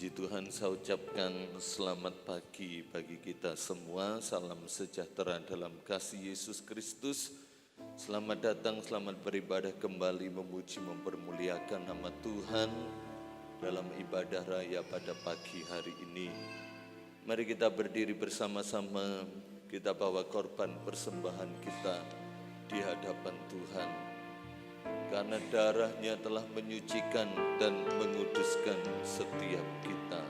Puji Tuhan, saya ucapkan selamat pagi bagi kita semua. Salam sejahtera dalam kasih Yesus Kristus. Selamat datang, selamat beribadah kembali, memuji, mempermuliakan nama Tuhan dalam ibadah raya pada pagi hari ini. Mari kita berdiri bersama-sama, kita bawa korban persembahan kita di hadapan Tuhan. Karena darahnya telah menyucikan dan menguduskan setiap kita.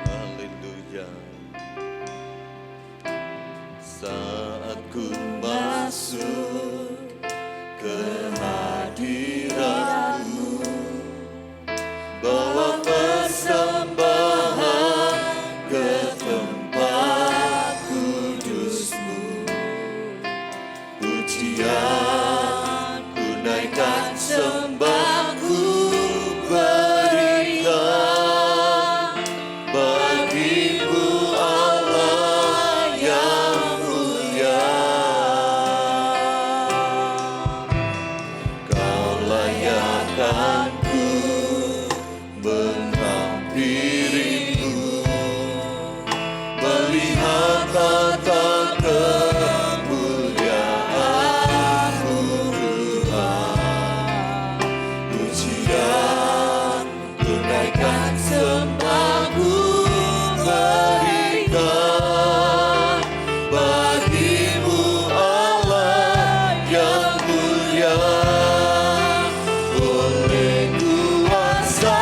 Haleluya. Saat ku masuk ke hadirat-Mu, bawa persembahan ke tempat kudus-Mu, pujian ku naikkan, sembahku berikan bagi-Mu Allah yang mulia. Kau layakkan ku menghampiri-Mu, melihat tata kemuliaan-Mu Tuhan. Pujian ku naikkan, sembahku berikan bagi-Mu Allah yang mulia. Oleh kuasa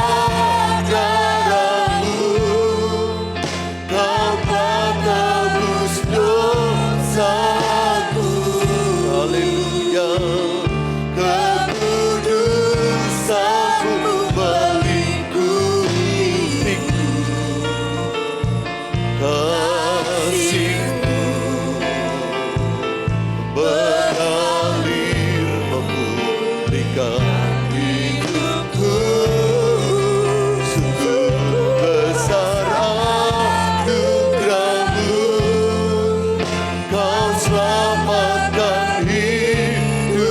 darah-Mu, Kau telah tebus dosaku. Haleluya. Kekudusan-Mu melingkupiku, kasih-Mu mengalir memulihkan hidupku. Sungguh besar anugerah-Mu, Kau selamatkan hidupku.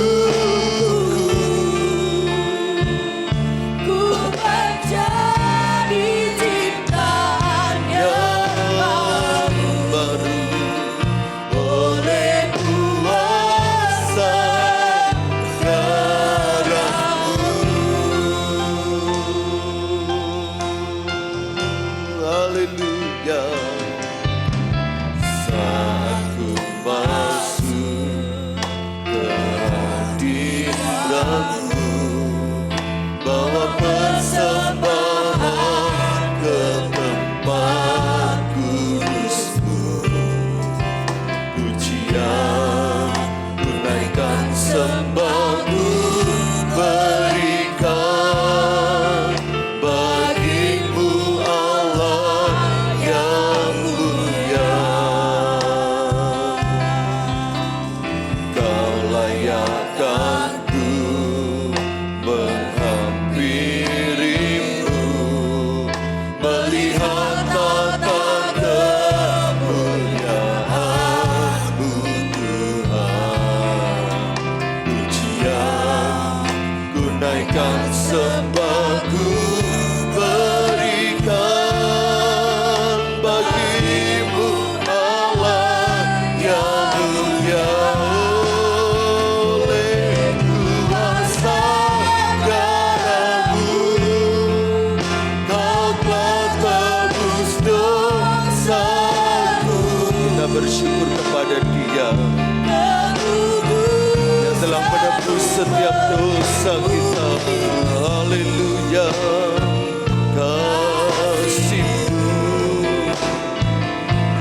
Ku menjadi ciptaan yang baru oleh kuasa darah-Mu. Haleluya. Saat ku masuk ke hadirat-Mu, bawa persembahan ke tempat kudus-Mu, pujian ku naikkan, sembahku berikan bagi-Mu Allah yang mulia. Kau layakkan ku menghampiri-Mu, melihat tata kemuliaan-Mu Tuhan. Pujian ku naikkan, sembahku berikan bagi-Mu Allah yang mulia. Oleh kuasa darah-Mu, Kau telah tebus dosaku. Kita bersyukur kepada Dia yang telah menebus setiap dosa kita. Haleluya. Kasih-Mu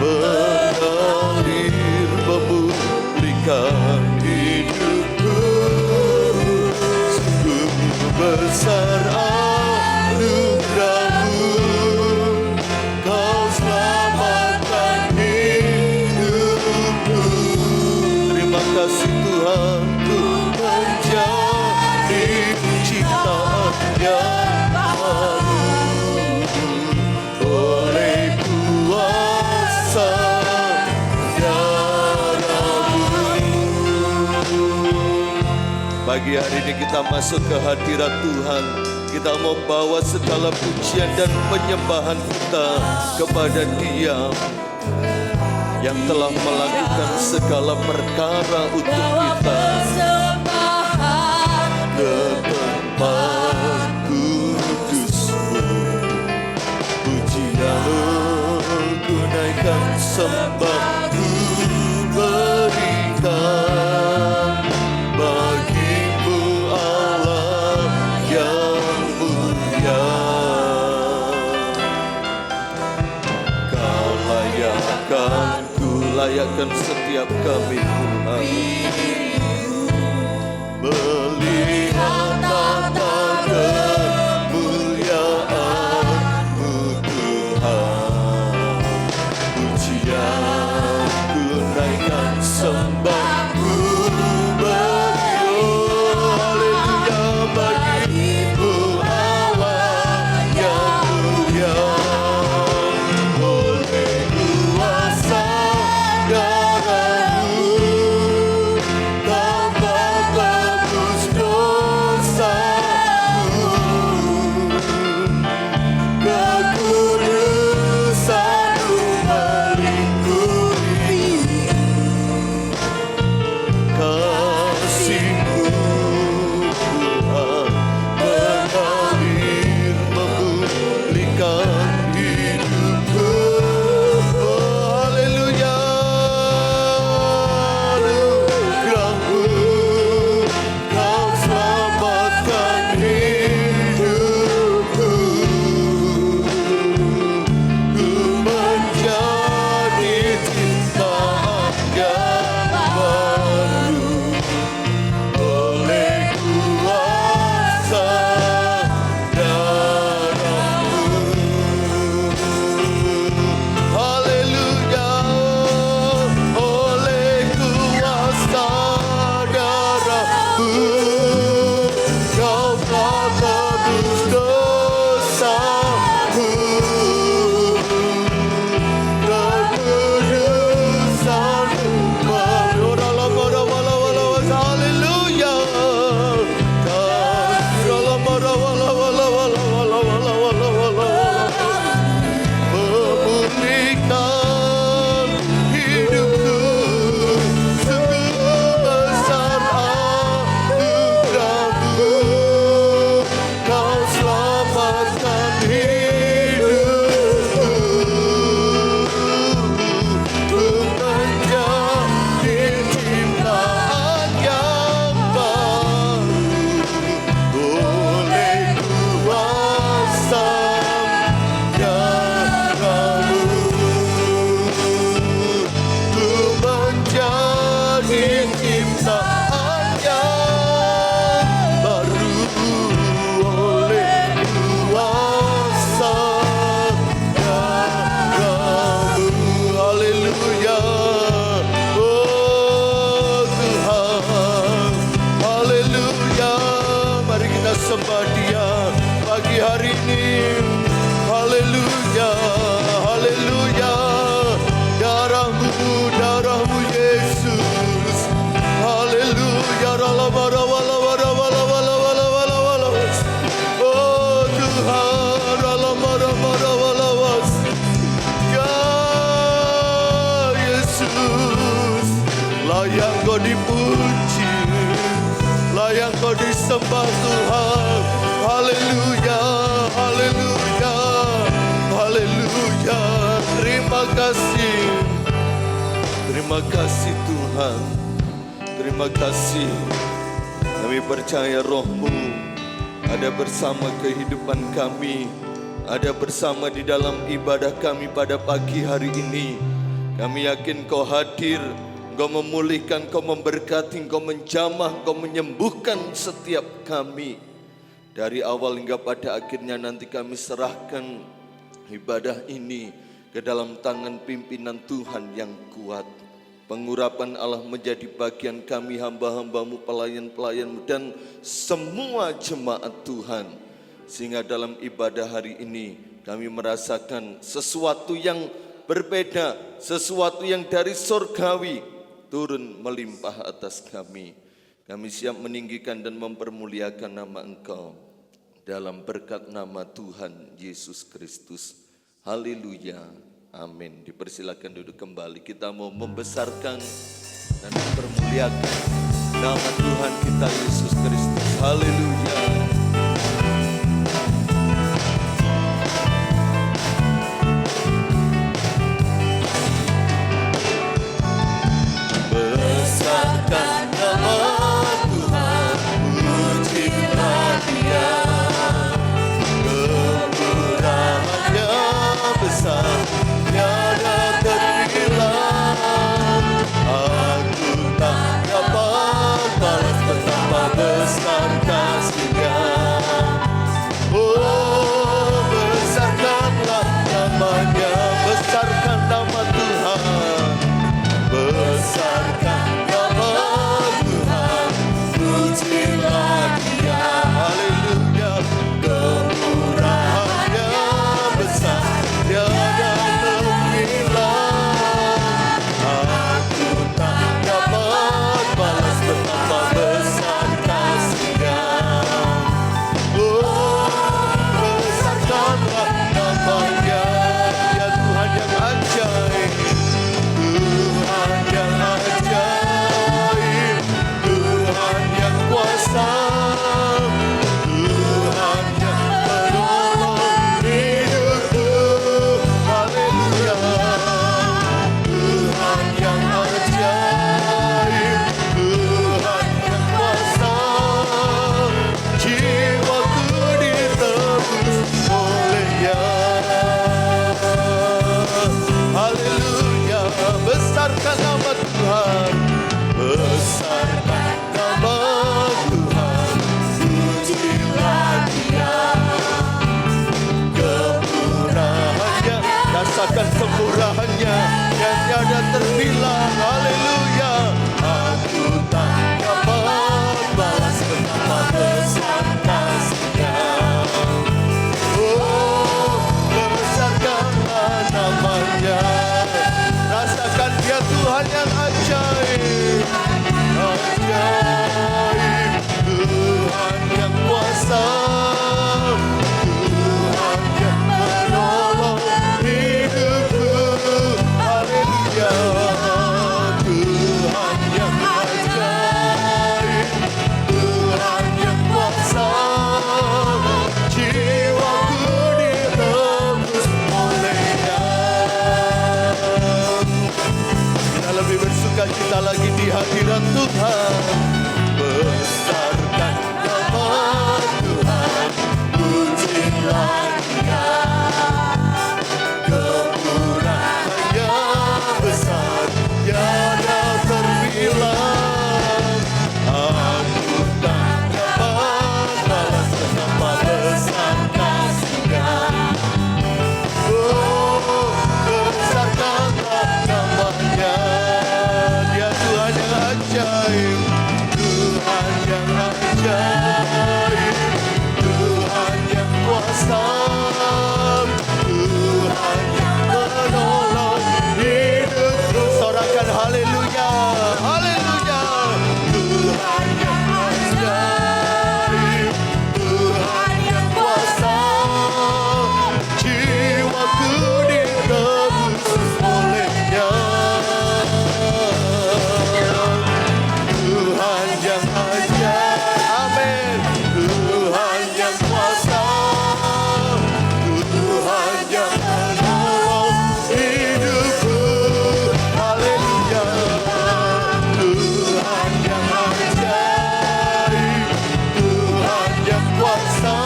mengalir memulihkan hidupku. Sungguh besar anugerah-Mu, Kau selamatkan hidupku. Terima kasih Tuhan, ku menjadi ciptaan yang baru oleh kuasa darah-Mu. Pagi hari ini kita masuk ke hadirat Tuhan. Kita mau bawa segala pujian dan penyembahan kita kepada Dia yang telah melakukan segala perkara untuk kita. Ke tempat kudus-Mu, pujian ku naikkan, sembah ku berikan bagi-Mu Allah yang mulia. Kau layakkan, ku layakkan setiap kami Tuhan, melihat tata kemuliaan-Mu Tuhan. Pujian ku naikkan, sembah ku beri, haleluya bagi-Mu Allah yang mulia. Oleh kuasa darah-Mu Kau tebus dosaku, kekudusan-Mu melingkupi, kasih-Mu Tuhan mengalir memulihkan hidupku. Haleluya, anugerah-Mu Kau selamatkan hidupku. Ku menjadi ciptaan yang baru oleh kuasa darah-Mu. Haleluya, oleh kuasa darah-Mu Kau telah tebus dosaku, kekudusan-Mu haleluya, memulihkan hidupku. Sungguh besar anugerah-Mu, Kau selamatkan hidupku. Ku menjadi ciptaan yang baru oleh kuasa darah-Mu. Ku menjadi ciptaan yang baru oleh kuasa darah-Mu. Haleluya, oh Tuhan, haleluya. Mari kita sembah Dia pagi hari ini. Haleluya, haleluya. Darah-Mu, darah-Mu Yesus. Haleluya. Oh Tuhan, ya Yesus, layak Kau dipuji, layak Kau disembah Tuhan. Haleluya, haleluya, haleluya. Terima kasih Tuhan, terima kasih. Kami percaya Roh-Mu ada bersama kehidupan kami, ada bersama di dalam ibadah kami pada pagi hari ini. Kami yakin Kau hadir, Kau memulihkan, Kau memberkati, Kau menjamah, Kau menyembuhkan setiap kami. Dari awal hingga pada akhirnya nanti kami serahkan ibadah ini ke dalam tangan pimpinan Tuhan yang kuat. Pengurapan Allah menjadi bagian kami, hamba-hamba-Mu, pelayan-pelayan-Mu, dan semua jemaat Tuhan. Sehingga dalam ibadah hari ini kami merasakan sesuatu yang berbeda, sesuatu yang dari surgawi turun melimpah atas kami. Kami siap meninggikan dan mempermuliakan nama Engkau. dalam berkat nama Tuhan Yesus Kristus. Haleluya, amin. Dipersilakan duduk kembali. Kita mau membesarkan dan mempermuliakan nama Tuhan kita Yesus Kristus. Haleluya. Besarkan nama Tuhan, pujilah Dia. Kemurahannya besar, tiada terhilang. Aku tak dapat balas betapa besar kasih-Nya. Oh, besarkanlah namanya, besarkan nama Tuhan. Besarkan nama Tuhan, pujilah Dia. Haleluya. Kemurahannya besar, tiada terhilang. Aku tak dapat balas betapa besar kasih-Nya. Oh, besarkanlah namanya, ya Tuhan yang ajaib. Tuhan yang ajaib, Tuhan yang kuasa, Tuhan yang menolong hidupku. Haleluya. Tuhan yang ajaib, Tuhan yang kuasa, jiwaku ditebus oleh-Nya. Haleluya. Besarkan nama Tuhan, besarkan nama Tuhan, pujilah Dia. Kemurahannya, rasakan kemurahannya yang tiada terbilang. Haleluya. Aku tak dapat balas betapa besar kasih-Nya. Oh, besarkanlah namanya. Rasakan Dia Tuhan yang ajaib, ajaib. Tuhan yang kuasa, Tuhan yang menolong hidupku. Haleluya. Tuhan yang ajaib, Tuhan yang kuasa, jiwaku ditebus oleh-Nya. Kita lebih bersuka cita lagi di hadirat Tuhan. Besarkan nama Tuhan, pujilah Dia. Kemurahannya besar, tiada terbilang. Aku tak dapat balas betapa besar kasih-Nya. Oh, besarkanlah namanya, Dia Tuhan yang ajaib, Tuhan yang ajaib, Tuhan yang kuasa, Tuhan yang menolong hidupku. Sorakan haleluya, haleluya. Tuhan yang ajaib, Tuhan yang kuasa, jiwaku ditebus oleh-Nya. Tuhan yang ajaib, amin. Tuhan yang kuasa, Tuhan yang menolong hidupku. Haleluya. Tuhan yang ajaib, Tuhan yang kuasa,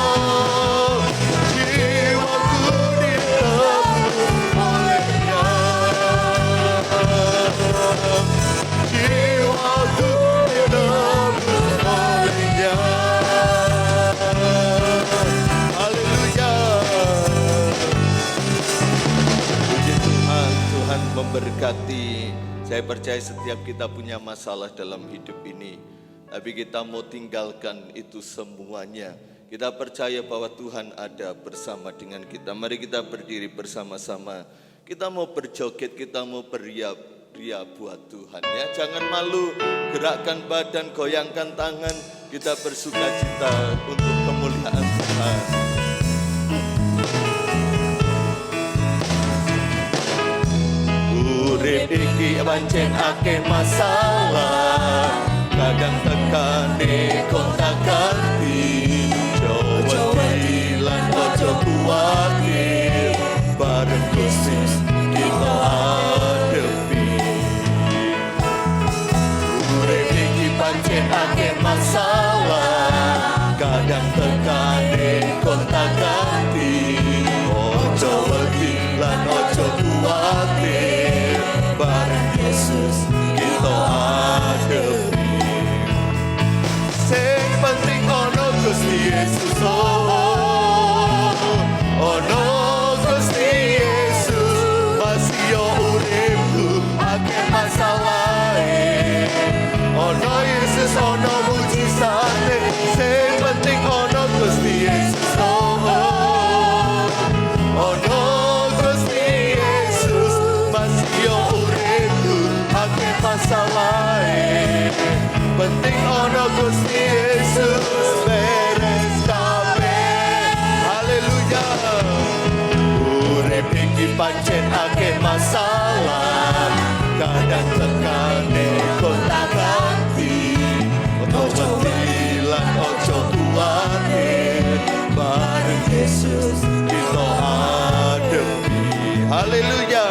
jiwaku ditebus oleh-Nya. Jiwaku ditebus oleh-Nya. Haleluya. Puji Tuhan, Tuhan memberkati. Saya percaya setiap kita punya masalah dalam hidup ini, tapi kita mau tinggalkan itu semuanya. Kita percaya bahwa Tuhan ada bersama dengan kita. Mari kita berdiri bersama-sama. Kita mau berjoget, kita mau beriak-riak buat Tuhan ya. Jangan malu, gerakkan badan, goyangkan tangan. Kita bersuka cita untuk kemuliaan Tuhan. Tuhan. Urip iki pancen akeh masalah, kadang tekane kontak-kanti. Wedi lan ojo kuwatir, bareng Gusti kita hadepi. Urip iki pancen akeh masalah, kadang tekane kontak-kanti. Ojo wedi lan ojo kuwatir, bareng Yesus kita hadepi. Sing penting ono Gusti Yesus, ono Gusti Yesus, masih yo uripku akeh masalahe. Ono Yesus, ono mujizate, sing penting ono Gusti Yesus, ono Gusti Yesus, masih yo uripku akeh masalahe. Penting ono Gusti Yesus, beres kabeh. Haleluya. Urip iki pancen akeh masalah, kadang tekane kontak-kanti. Ojo wedi lan ojo kuwatir, bareng Yesus kita hadepi. Haleluya.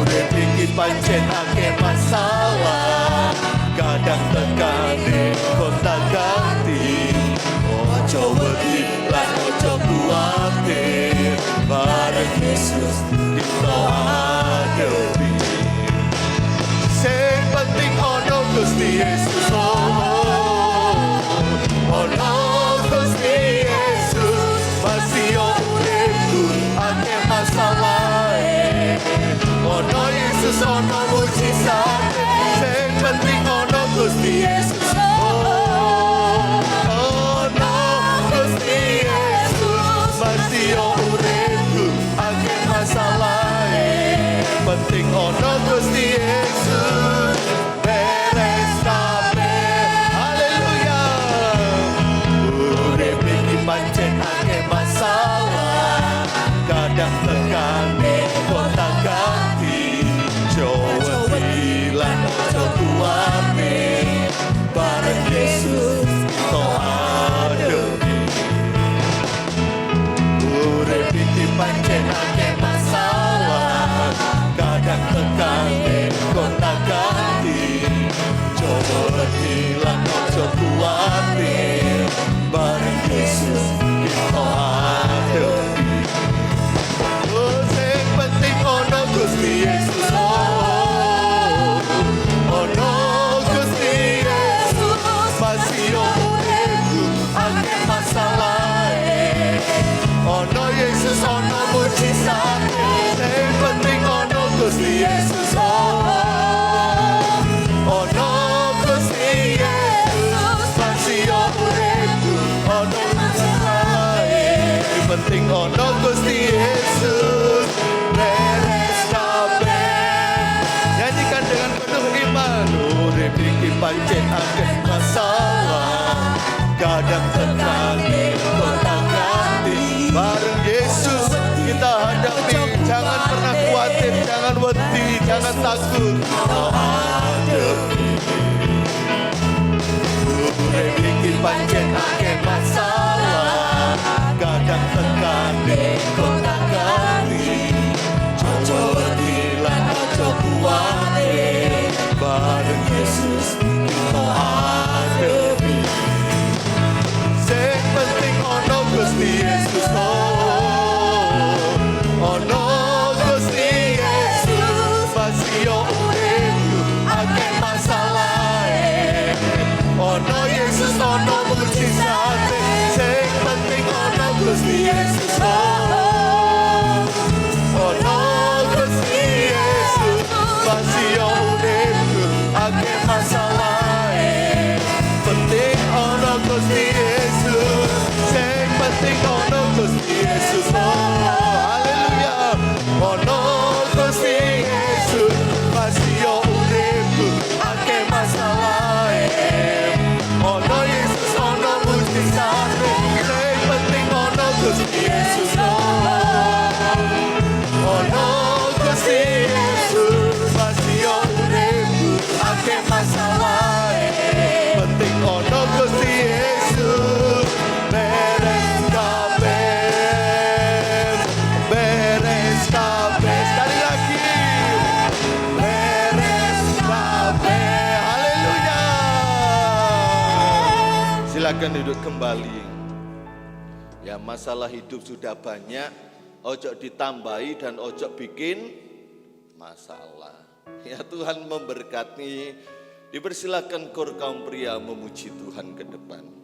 Urip iki pancen akeh masalah, kadang tekane kontak-kanti. Ojo wedi lan ojo kuwatir, bareng Yesus kita hadepi. Sing penting ono Gusti Yesus, ono Gusti Yesus, masih yo uripku akeh masalahe. Ono Yesus, ono mujizate, sing penting ono Gusti Yesus, ono Gusti Yesus, masih yo uripku akeh masalahe. Penting ono Gusti Yesus, beres kabeh. Haleluya. Urip iki pancen akeh masalah, kadang tekane kontak-kanti. Wedi lan ojo kuwatir, bareng Yesus kita hadepi. Urip iki pancen akeh masalah, kadang tekane kontak-kanti. Wedi lan ojo kuwatir, bareng Yesus kita hadepi. Oh, sing penting ono Gusti Yesus, ono Gusti Yesus, masih yo uripku akeh masalahe. Ono Yesus, ono mujizate, sing penting ono Gusti Yesus, ono Gusti Yesus, masih yo uripku ono masalahe. Penting ono Gusti Yesus, beres kabeh. Nyanyikan dengan penuh iman. Urip iki pancen akeh masalah, kadang tekane kontak-kanti. Bareng Yesus kita hadapi. Jangan pernah khawatir, jangan wedi, jangan takut. Kita hadapi. Urip iki pancen akeh masalah, kadang tekane kontak-kanti. Ojo wedi lan ojo kuwatir, bareng Yesus kita hadepi. Sing penting ono Gusti Yesus, ono Gusti Yesus, masih yo uripku akeh masalahe. Ono Yesus, ono mujizate, Silakan duduk kembali. Ya, masalah hidup sudah banyak, ojo ditambahi dan ojo bikin masalah. Ya, Tuhan memberkati. Dipersilakan kor kaum pria memuji Tuhan ke depan.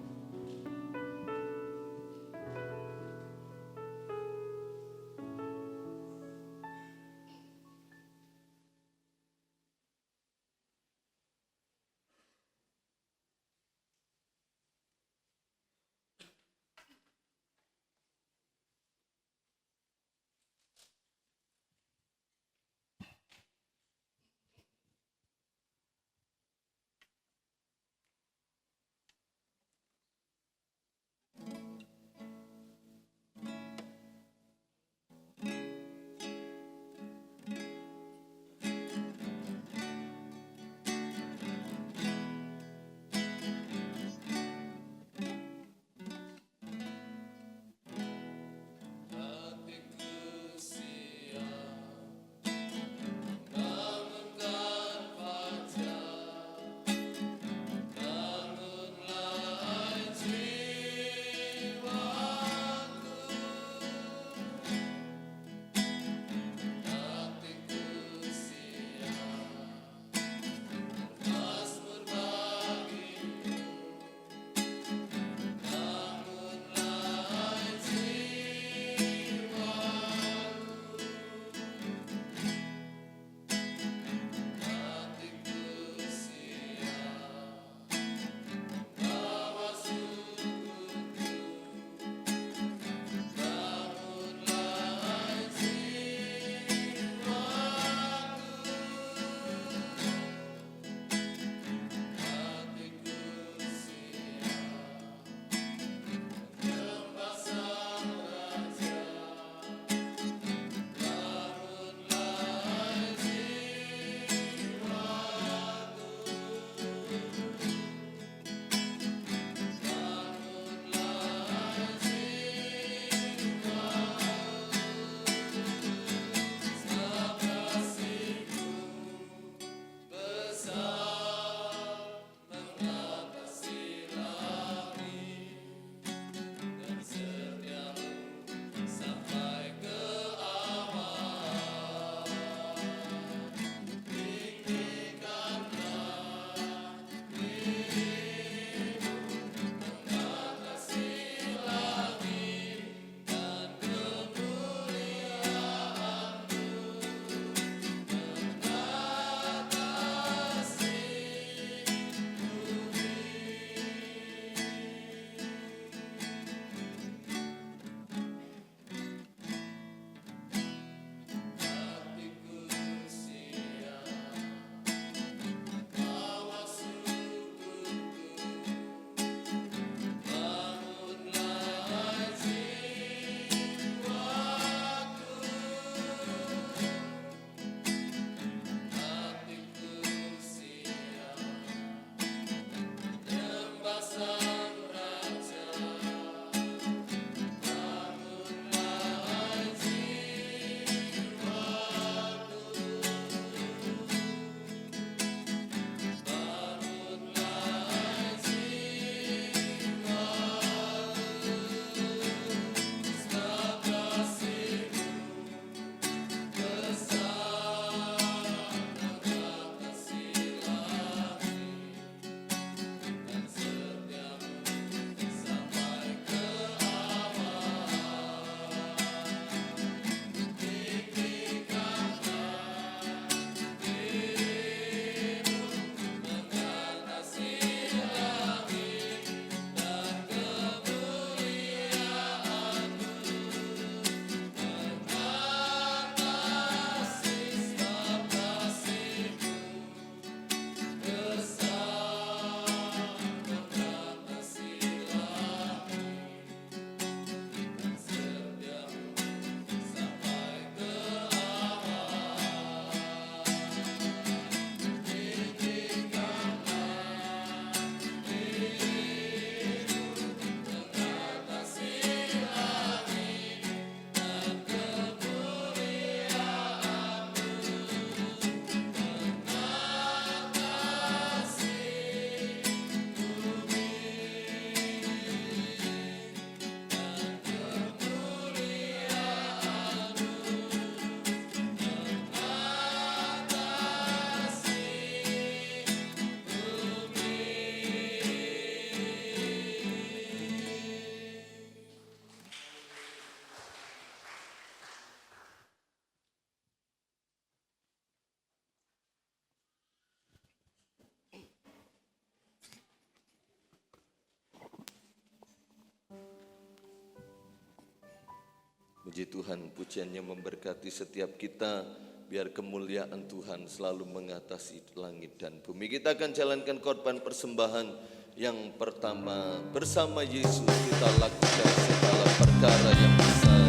Puji Tuhan, pujiannya memberkati setiap kita. Biar kemuliaan Tuhan selalu mengatasi langit dan bumi. Kita akan jalankan korban persembahan yang pertama. Bersama Yesus kita lakukan segala perkara yang besar.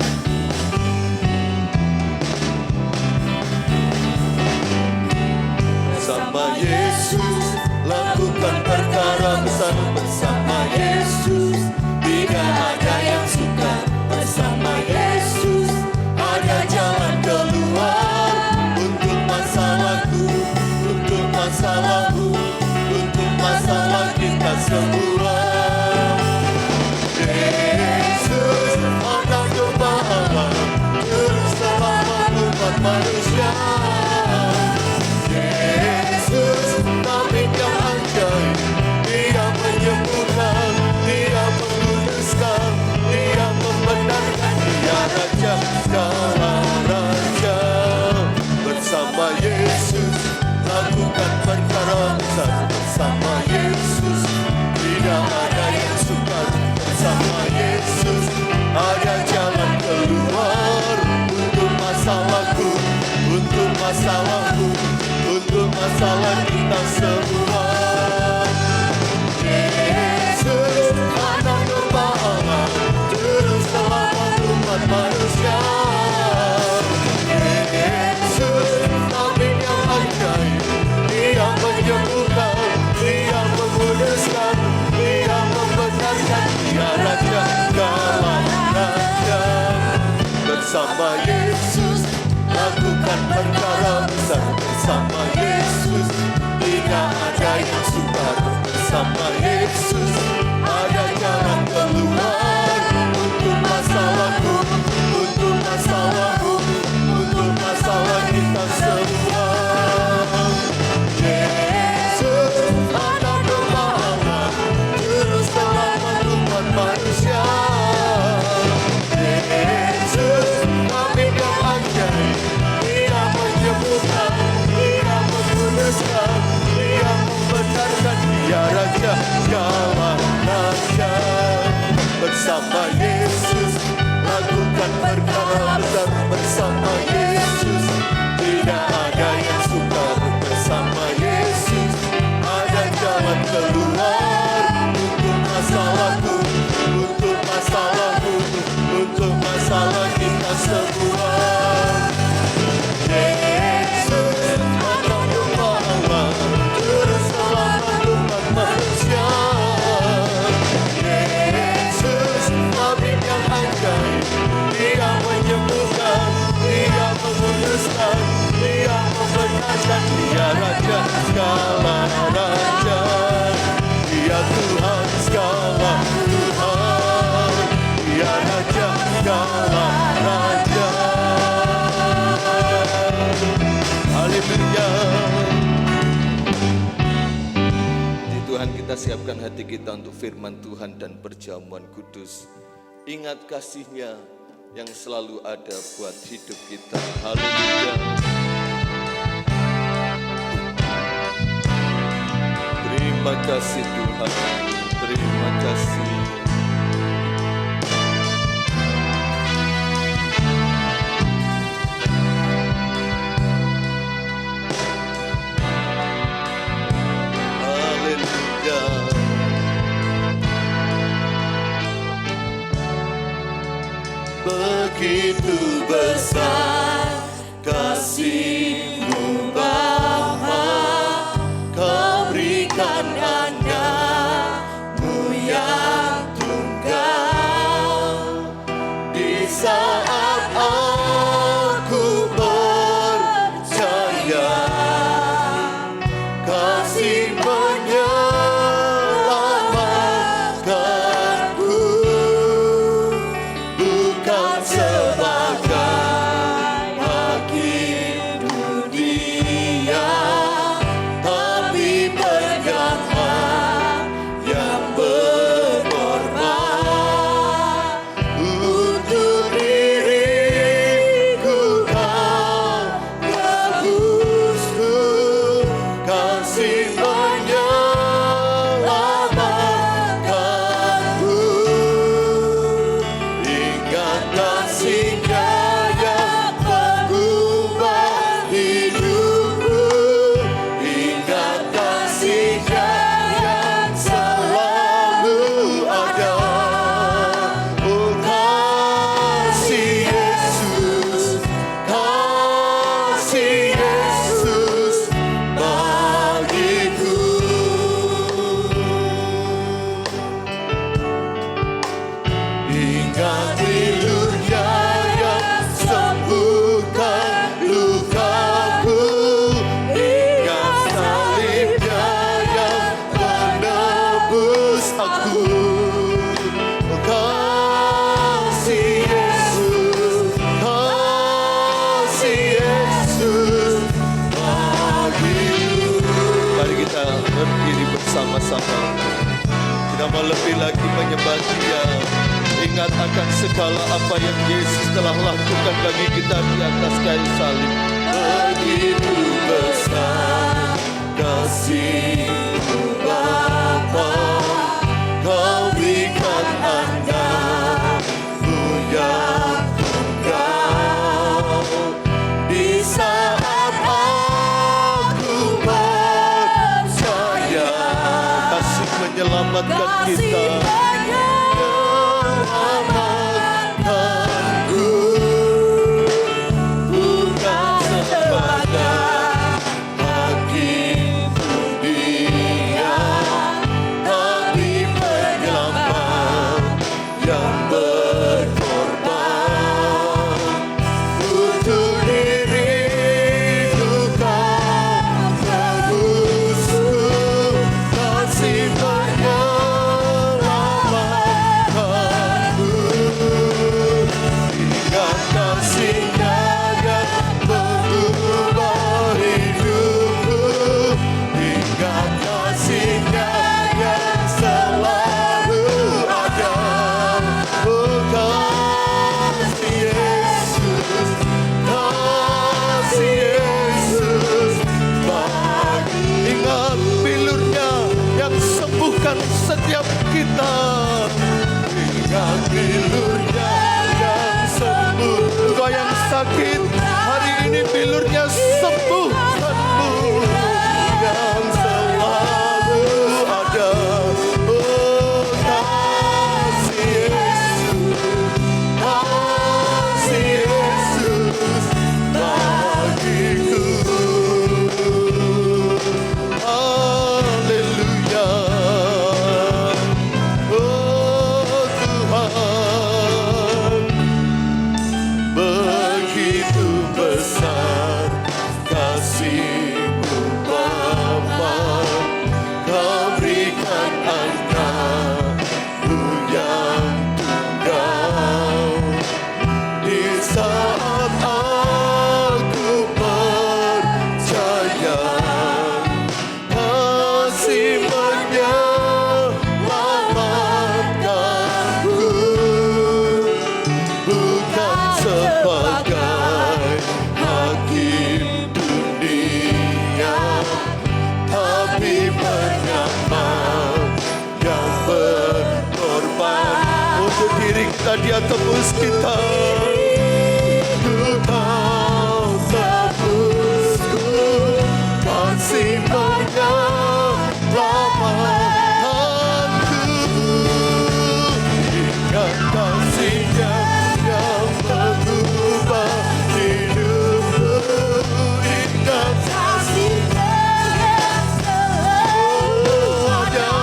Bersama Yesus lakukan perkara besar. Bersama Yesus tidak ada yang sukar. Bersama Yesus ada jalan keluar untuk masalahku, untuk masalahmu, untuk masalah kita semua. Yesus anak domba Allah, juru selamat umat manusia. Yesus nabi yang ajaib, Dia menyembuhkan, Dia menguduskan, Dia membenarkan, Dia Raja segala raja. Bersama Yesus lakukan perkara besar. Bersama Yesus tidak ada yang sukar. Bersama Yesus ada jalan keluar untuk masalahku, untuk masalahku, untuk masalah kita semua. Yesus anak domba Allah, juru selamat umat manusia. Yesus nabi yang ajaib, Dia menyembuhkan, Dia menguduskan, Dia membenarkan, Dia Raja segala raja. Bersama Yesus lakukan perkara besar. Bersama Yesus tidak ada yang sukar. Bersama Yesus ada jalan keluar untuk masalahku, untuk masalahmu, untuk masalah kita semua. Yesus anak domba Allah, juru selamat umat manusia. Yesus nabi yang ajaib, Dia menyembuhkan, Dia menguduskan, Dia membenarkan, Dia Raja segala raja. Bersama Yesus lakukan perkara besar. Bersama Yesus tidak ada yang sukar. Bersama Yesus ada jalan keluar untuk masalahku, untuk masalahmu, untuk masalah kita semua. Yesus anak domba Allah, juru selamat umat manusia. Yesus nabi yang ajaib, Dia menyembuhkan, Dia menguduskan, Dia membenarkan, Dia Raja segala raja. Dia Tuhan segala Tuhan, Dia Raja segala raja. Haleluya. Di Tuhan kita siapkan hati kita untuk firman Tuhan dan perjamuan kudus. Ingat kasih-Nya yang selalu ada buat hidup kita. Haleluya. Terima kasih Tuhan, terima kasih. Haleluya. Begitu besar kasih-Mu Bapa, Kau berikan anak-Mu yang tunggal. Di saat aku percaya, kasih menyelamatkanku, bukan sebagai hakim dunia, tapi penjahat yang berkorban untuk diriku. Kau tebusku, kasih menyelamatkanku. Ingat kasih-Nya bersama-sama. Kita mau lebih lagi menyembah Dia. Ingat akan segala apa yang Yesus telah lakukan bagi kita di atas kayu salib. Begitu besar kasih-Mu Bapa, Kau berikan anak-Mu yang tunggal. Di saat aku percaya, kasih menyelamatkan kita. Setiap kita ingat bilurnya yang sembuh. Engkau yang sakit hari ini bilurnya sembuh, sembuh, yang selalu ada. Oh kasih Yesus bagiku. Dia tebus kita. Kau tebusku, kasih menyelamatkanku. Ingat kasih-Nya yang mengubah hidupku. Ingat kasih-Nya yang selalu ada.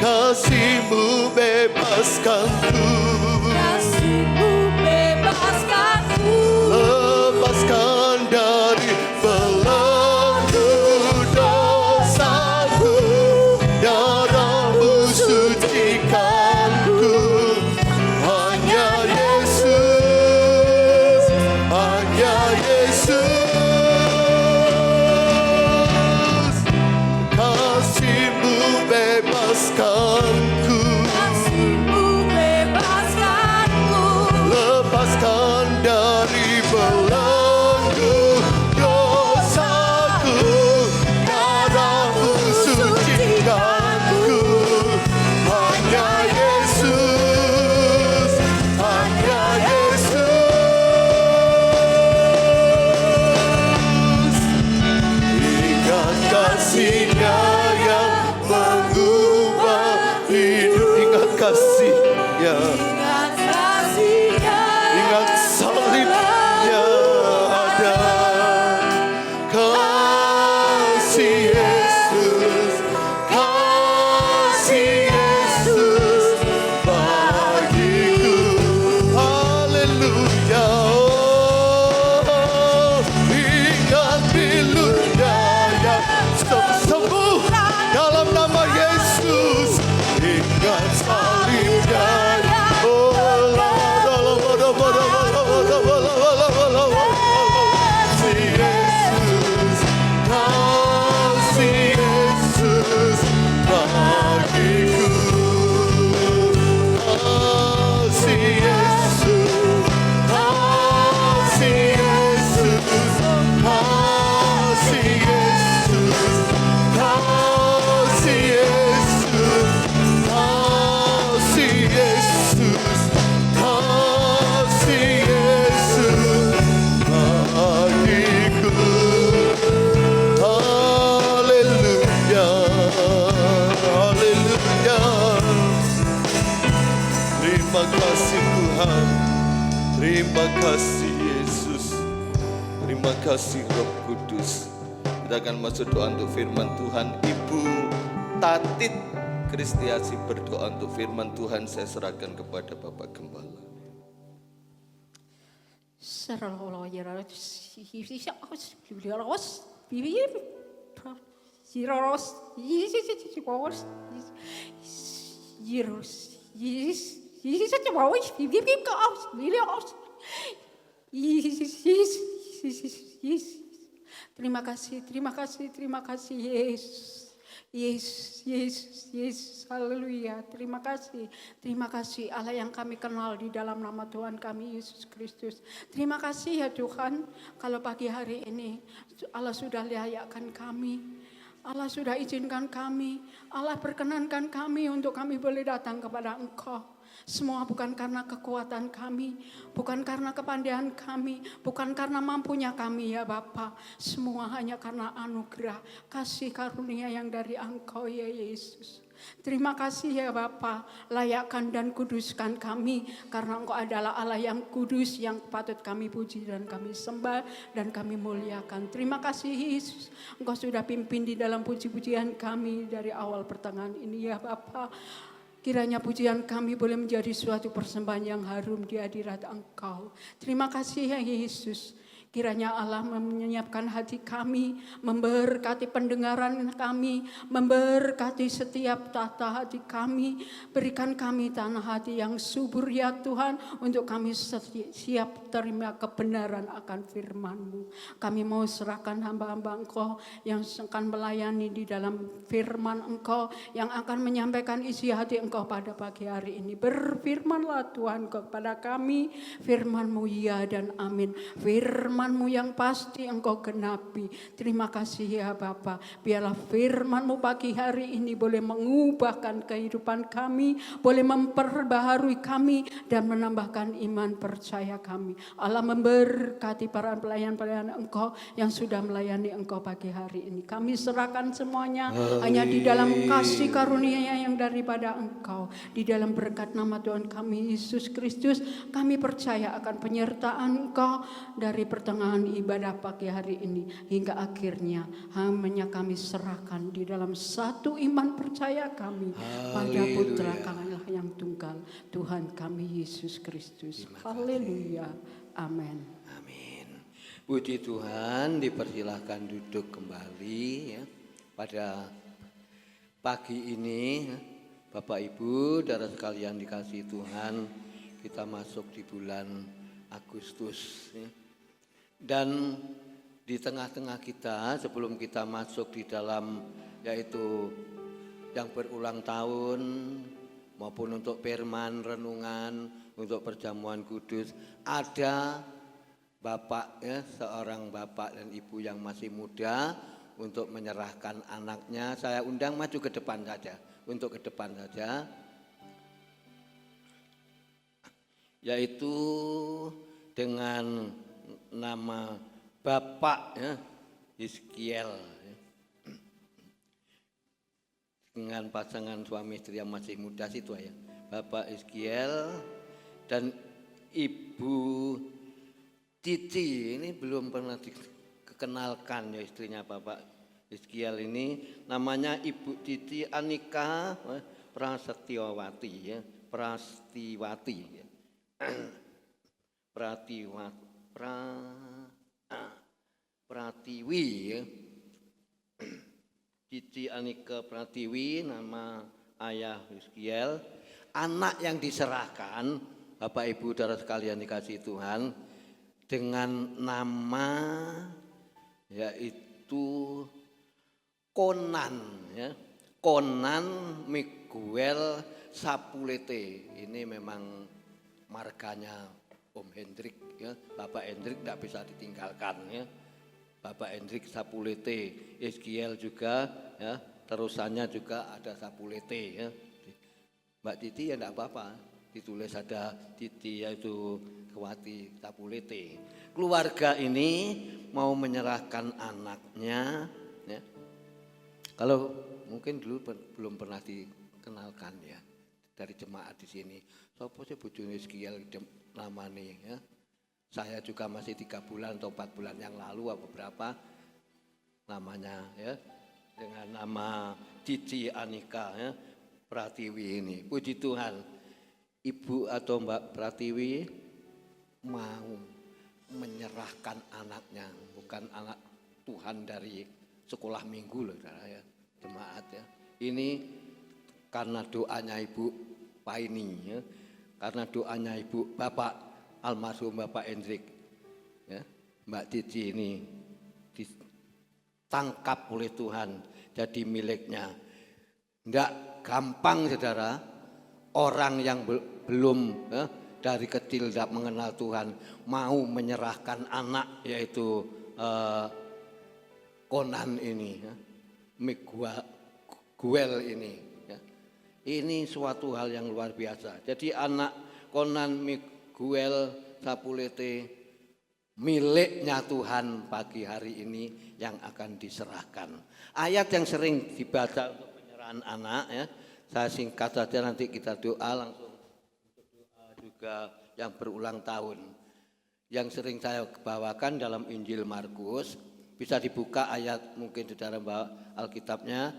Kasih-Mu bebaskanku, Kasih-Mu bebaskanku, lepaskan dari belenggu dosaku, darah-Mu sucikanku. Hanya Yesus, hanya Yesus. Kasih-Mu bebaskanku, Kasih-Mu bebaskanku, lepaskan dari belenggu dosaku, darah-Mu sucikanku. Hanya Yesus, hanya Yesus. Ingat kasih-Nya yang mengubah Terima kasih Tuhan. Terima kasih Yesus. Terima kasih Roh Kudus. Kita akan masuk doa untuk firman Tuhan. Ibu Tatit Kristiasi berdoa untuk firman Tuhan. Saya serahkan kepada Bapak Gembala. Terima kasih Yesus. Yesus, haleluya. Terima kasih Allah yang kami kenal di dalam nama Tuhan kami Yesus Kristus. Terima kasih ya Tuhan, kalau pagi hari ini Allah sudah layakkan kami, Allah sudah izinkan kami, Allah perkenankan kami untuk kami boleh datang kepada Engkau. Semua bukan karena kekuatan kami, bukan karena kepandaian kami, bukan karena mampunya kami ya Bapa. Semua hanya karena anugerah, kasih karunia yang dari Engkau ya Yesus. Terima kasih ya Bapa, layakkan dan kuduskan kami, karena Engkau adalah Allah yang kudus, yang patut kami puji dan kami sembah dan kami muliakan. Terima kasih Yesus, Engkau sudah pimpin di dalam puji-pujian kami dari awal pertengahan ini ya Bapa. Kiranya pujian kami boleh menjadi suatu persembahan yang harum di hadirat Engkau. Terima kasih ya Yesus. Kiranya Allah menyiapkan hati kami, memberkati pendengaran kami, memberkati setiap tata hati kami. Berikan kami tanah hati yang subur ya Tuhan, untuk kami siap terima kebenaran akan firman-Mu. Kami mau serahkan hamba-hamba Engkau yang akan melayani di dalam firman Engkau, yang akan menyampaikan isi hati Engkau pada pagi hari ini. Berfirmanlah Tuhan kepada kami, firman-Mu ya dan amin. Firman-Mu yang pasti Engkau genapi. Terima kasih ya Bapa. Biarlah firman-Mu pagi hari ini boleh mengubahkan kehidupan kami, boleh memperbaharui kami dan menambahkan iman percaya kami. Allah memberkati para pelayan-pelayan Engkau yang sudah melayani Engkau pagi hari ini. Kami serahkan semuanya hanya di dalam kasih karunia yang daripada Engkau. Di dalam berkat nama Tuhan kami Yesus Kristus, kami percaya akan penyertaan Engkau dari pertengahan ibadah pagi hari ini hingga akhirnya. Hanya kami serahkan di dalam satu iman percaya kami pada Putra Allah yang tunggal, Tuhan kami Yesus Kristus. Haleluya. Amin. Amin. Puji Tuhan, dipersilahkan duduk kembali ya. Pada pagi ini Bapak Ibu, saudara sekalian dikasihi Tuhan, kita masuk di bulan Agustus ya. Dan di tengah-tengah kita, sebelum kita masuk di dalam yaitu yang berulang tahun maupun untuk firman, renungan, untuk perjamuan kudus, ada bapak ya, seorang bapak dan ibu yang masih muda untuk menyerahkan anaknya. Saya undang maju ke depan saja, untuk ke depan saja. Yaitu dengan nama Bapak ya, Hizkiel ya. Dengan pasangan suami istri yang masih muda situ ya. Bapak Hizkiel dan Ibu Titi, ini belum pernah dikenalkan ya istrinya Bapak Hizkiel ini. Namanya Ibu Titi Anika Prasetyawati ya, Prastiwati ya. Pratiwi ya. Titi Anika Pratiwi, nama ayah Hizkiel. Anak yang diserahkan Bapak Ibu saudara sekalian dikasihi Tuhan dengan nama yaitu Konan ya. Konan Miguel Sapulete. Ini memang marganya Om Hendrik ya, Bapak Hendrik tidak bisa ditinggalkan ya. Bapak Hendrik Sapulete, Hizkiel juga ya, terusannya juga ada Sapulete ya. Mbak Titi ya tidak apa-apa, ditulis ada Titi yaitu Kewati Sapulete. Keluarga ini mau menyerahkan anaknya ya. Kalau mungkin dulu belum pernah dikenalkan ya. dari jemaat di sini. Sopo sih bojone Eskiel namanya ya. Saya juga masih 3 bulan atau 4 bulan yang lalu beberapa namanya ya dengan nama Cici Anika ya, Pratiwi ini. Puji Tuhan, Ibu atau Mbak Pratiwi mau menyerahkan anaknya, bukan anak Tuhan dari sekolah minggu loh ya, jemaat ya. Ini karena doanya Ibu Paini ya, karena doanya Ibu Bapak almarhum Bapak Hendrik ya, Mbak Cici ini ditangkap oleh Tuhan jadi miliknya. Nggak gampang saudara, orang yang belum ya, dari kecil tidak mengenal Tuhan mau menyerahkan anak, yaitu Konan ini ya, Miguel ini ya. Ini suatu hal yang luar biasa. Jadi anak Konan Miguel Sapulete miliknya Tuhan pagi hari ini yang akan diserahkan. Ayat yang sering dibaca untuk penyerahan anak ya, saya singkat saja, nanti kita doa langsung untuk doa juga yang berulang tahun. Yang sering saya bawakan dalam Injil Markus, bisa dibuka ayat mungkin saudara bawa Alkitabnya.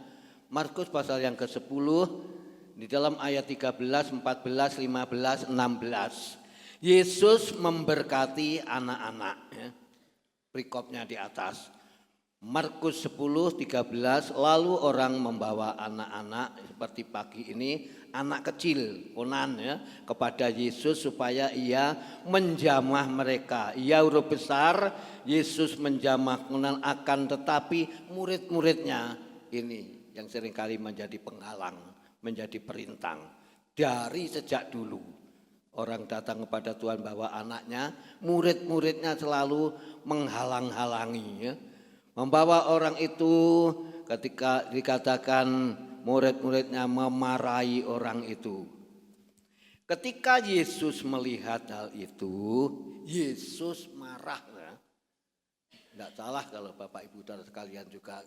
Markus pasal yang ke-10 di dalam ayat 13, 14, 15, 16. Yesus memberkati anak-anak ya. Perikopnya di atas. Markus 10, 13, lalu orang membawa anak-anak seperti pagi ini, anak kecil, Konan ya, kepada Yesus supaya ia menjamah mereka. Ia huruf besar, Yesus menjamah Konan, akan tetapi murid-muridnya ini yang seringkali menjadi penghalang, menjadi perintang. Dari sejak dulu orang datang kepada Tuhan bawa anaknya, murid-muridnya selalu menghalang-halangi ya. Membawa orang itu ketika dikatakan murid-muridnya memarahi orang itu. Ketika Yesus melihat hal itu, Yesus marah. Tidak salah kalau Bapak Ibu saudara sekalian juga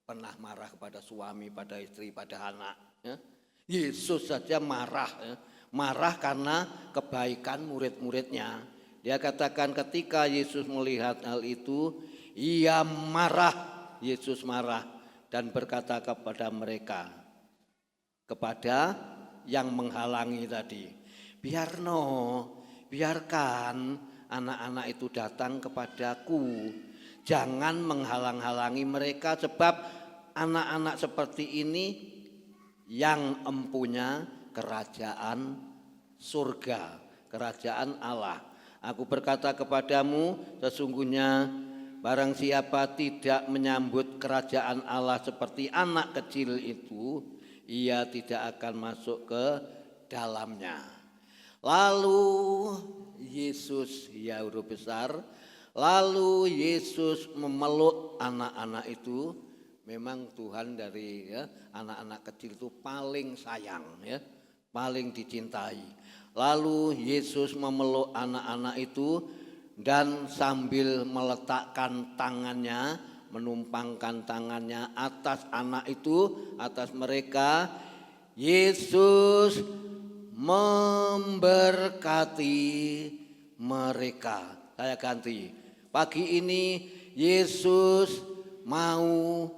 pernah marah kepada suami, pada istri, pada anak. Ya. Yesus saja marah. Ya. Marah karena kebaikan murid-muridnya. Dia katakan ketika Yesus melihat hal itu, ia marah, Yesus marah dan berkata kepada mereka, kepada yang menghalangi tadi, biarkan anak-anak itu datang kepadaku, jangan menghalang-halangi mereka, sebab anak-anak seperti ini yang empunya kerajaan surga, kerajaan Allah. Aku berkata kepadamu, sesungguhnya barang siapa tidak menyambut kerajaan Allah seperti anak kecil itu, ia tidak akan masuk ke dalamnya. Lalu Yesus, ya huruf besar, lalu Yesus memeluk anak-anak itu. Memang Tuhan dari ya, anak-anak kecil itu paling sayang ya, paling dicintai. Lalu Yesus memeluk anak-anak itu dan sambil meletakkan tangannya, menumpangkan tangannya atas anak itu, atas mereka, Yesus memberkati mereka. Saya ganti. Pagi ini Yesus mau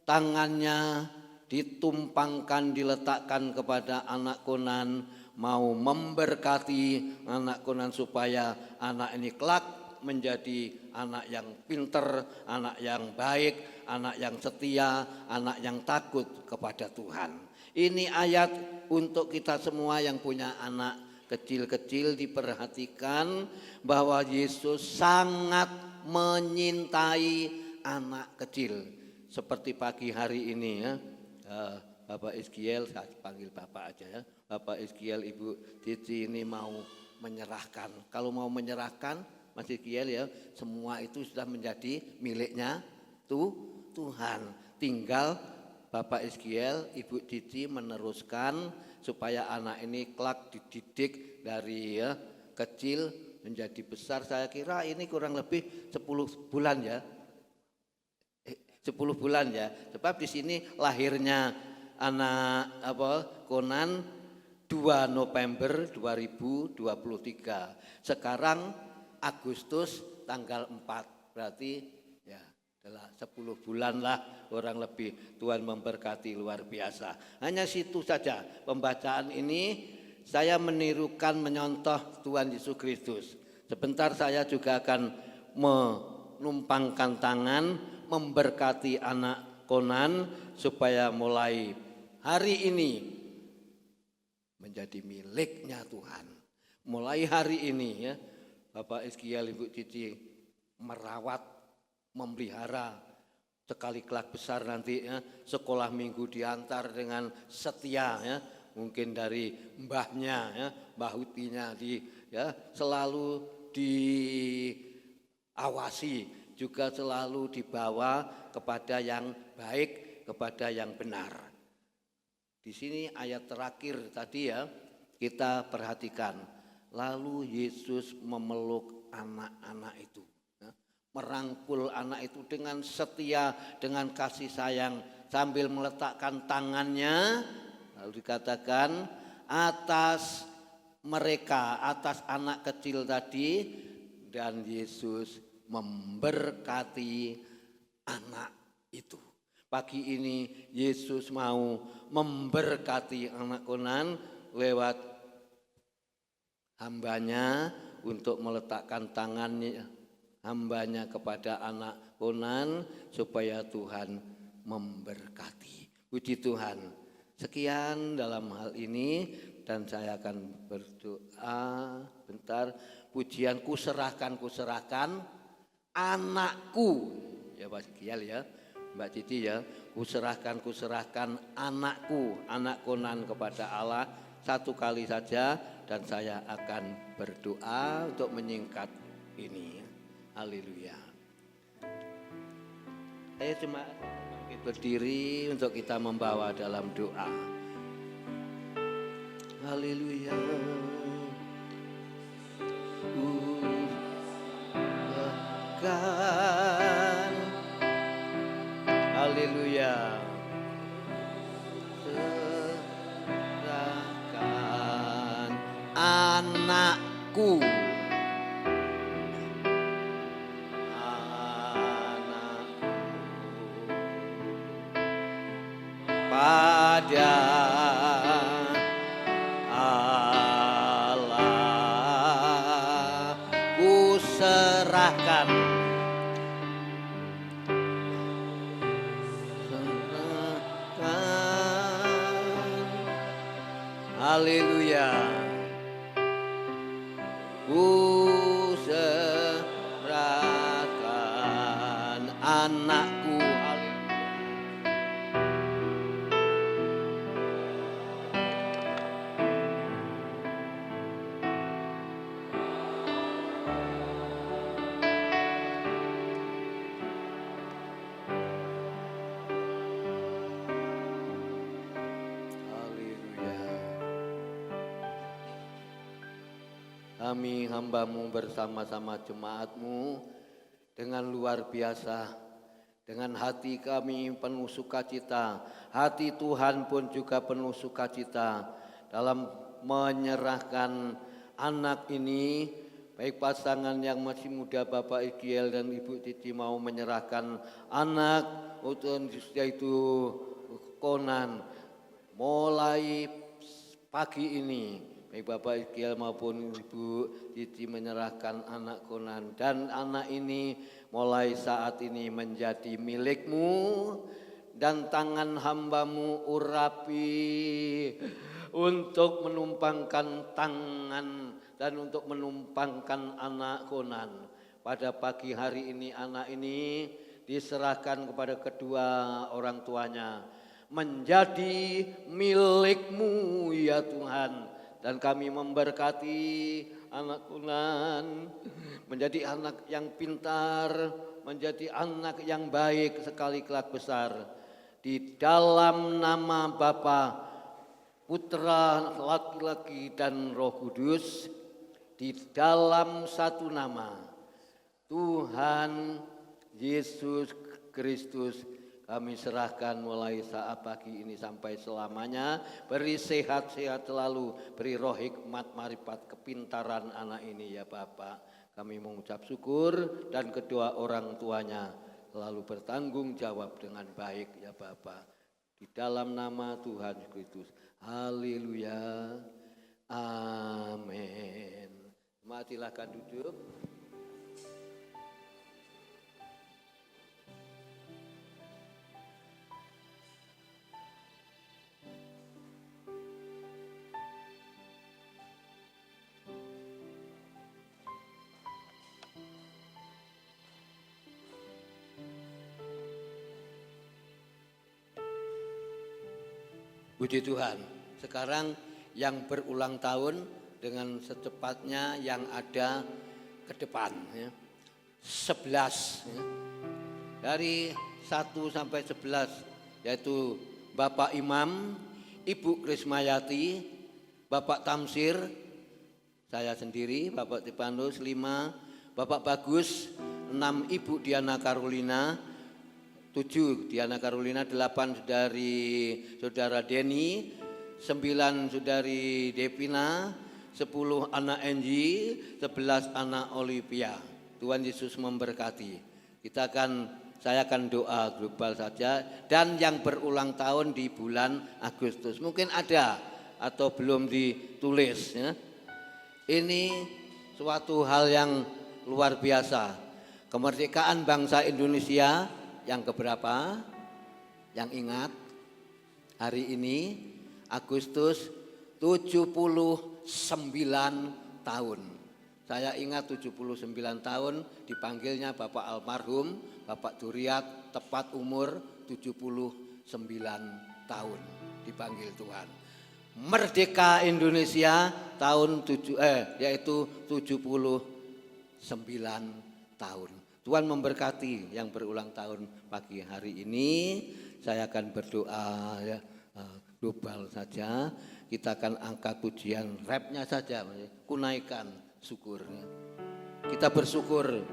tangannya ditumpangkan, diletakkan kepada anak Konan, mau memberkati anak Konan supaya anak ini kelak menjadi anak yang pinter, anak yang baik, anak yang setia, anak yang takut kepada Tuhan. Ini ayat untuk kita semua yang punya anak kecil-kecil, diperhatikan bahwa Yesus sangat menyintai anak kecil. Seperti pagi hari ini ya, Bapak Eskiel, saya panggil Bapak aja ya. Bapak Eskiel, Ibu Cici ini mau menyerahkan. Kalau mau menyerahkan, Mas Eskiel ya, semua itu sudah menjadi miliknya Tuhan. Tinggal Bapak Eskiel, Ibu Cici meneruskan supaya anak ini kelak dididik dari ya, kecil menjadi besar. Saya kira ini kurang lebih 10 bulan ya. 10 bulan ya. Sebab di sini lahirnya anak Konan 2 2 November 2023. Sekarang Agustus tanggal 4. Berarti ya adalah 10 bulan lah kurang lebih. Tuhan memberkati luar biasa. Hanya situ saja pembacaan ini saya menirukan menyontoh Tuhan Yesus Kristus. Sebentar saya juga akan menumpangkan tangan memberkati anak Konan supaya mulai hari ini menjadi miliknya Tuhan. Mulai hari ini ya, Bapak Eskiel, Ibu Cici merawat, memelihara, sekali kelak besar nanti ya, sekolah minggu diantar dengan setia ya, mungkin dari mbahnya ya, Mbah Hutinya selalu diawasi, juga selalu dibawa kepada yang baik, kepada yang benar. Di sini ayat terakhir tadi ya, kita perhatikan. Lalu Yesus memeluk anak-anak itu, ya, merangkul anak itu dengan setia, dengan kasih sayang, sambil meletakkan tangannya, lalu dikatakan atas mereka, atas anak kecil tadi, dan Yesus memberkati anak itu. Pagi ini Yesus mau memberkati anak Konan lewat hambanya untuk meletakkan tangannya hambanya kepada anak Konan supaya Tuhan memberkati. Puji Tuhan. Sekian dalam hal ini dan saya akan berdoa bentar. Pujian kuserahkan anakku, ya Pak Gial ya, Mbak Cici ya, kuserahkan anakku, anak Konan kepada Allah satu kali saja dan saya akan berdoa untuk menyingkat ini. Haleluya. Saya cuma berdiri untuk kita membawa dalam doa. Haleluya. Haleluya. Serahkan anakku, pada Allah ku serahkan. Haleluya. Ku serahkan anakku. Kami hamba-Mu bersama-sama jemaat-Mu dengan luar biasa, dengan hati kami penuh sukacita, hati Tuhan pun juga penuh sukacita dalam menyerahkan anak ini, baik pasangan yang masih muda Bapak Eskiel dan Ibu Cici mau menyerahkan anak yaitu Konan mulai pagi ini. Baik Bapak Eskiel maupun Ibu Cici menyerahkan anak Konan. Dan anak ini mulai saat ini menjadi milik-Mu. Dan tangan hamba-Mu urapi untuk menumpangkan tangan dan untuk menumpangkan anak Konan. Pada pagi hari ini anak ini diserahkan kepada kedua orang tuanya. Menjadi milik-Mu ya Tuhan. Dan kami memberkati anak Konan menjadi anak yang pintar, menjadi anak yang baik sekali kelak besar. Di dalam nama Bapa, Putra, laki-laki dan Roh Kudus, di dalam satu nama, Tuhan Yesus Kristus, kami serahkan mulai saat pagi ini sampai selamanya. Beri sehat-sehat selalu, beri roh hikmat, marifat, kepintaran anak ini ya Bapak. Kami mengucap syukur dan kedua orang tuanya selalu bertanggung jawab dengan baik ya Bapak. Di dalam nama Tuhan Kristus. Haleluya. Amin. Silakan duduk. Puji Tuhan. Sekarang yang berulang tahun dengan secepatnya yang ada ke depan. Ya. 11. Ya. Dari 1 sampai 11 yaitu Bapak Imam, Ibu Krismayati, Bapak Tamsir, saya sendiri, Bapak Tipanus 5, Bapak Bagus 6, Ibu Diana Carolina 7 Diana Carolina, 8 dari Saudara Denny, 9 Saudari Devina, 10 anak Angie, 11 anak Olivia. Tuhan Yesus memberkati. Saya akan doa global saja dan yang berulang tahun di bulan Agustus. Mungkin ada atau belum ditulis ya. Ini suatu hal yang luar biasa. Kemerdekaan bangsa Indonesia yang keberapa? Yang ingat hari ini Agustus 79 tahun. Saya ingat 79 tahun dipanggilnya Bapak almarhum Bapak Duriat tepat umur 79 tahun dipanggil Tuhan. Merdeka Indonesia tahun yaitu 79 tahun. Tuhan memberkati yang berulang tahun pagi hari ini. Saya akan berdoa ya, global saja. Kita akan angkat pujian rapnya saja, kunaikan syukurnya. Kita bersyukur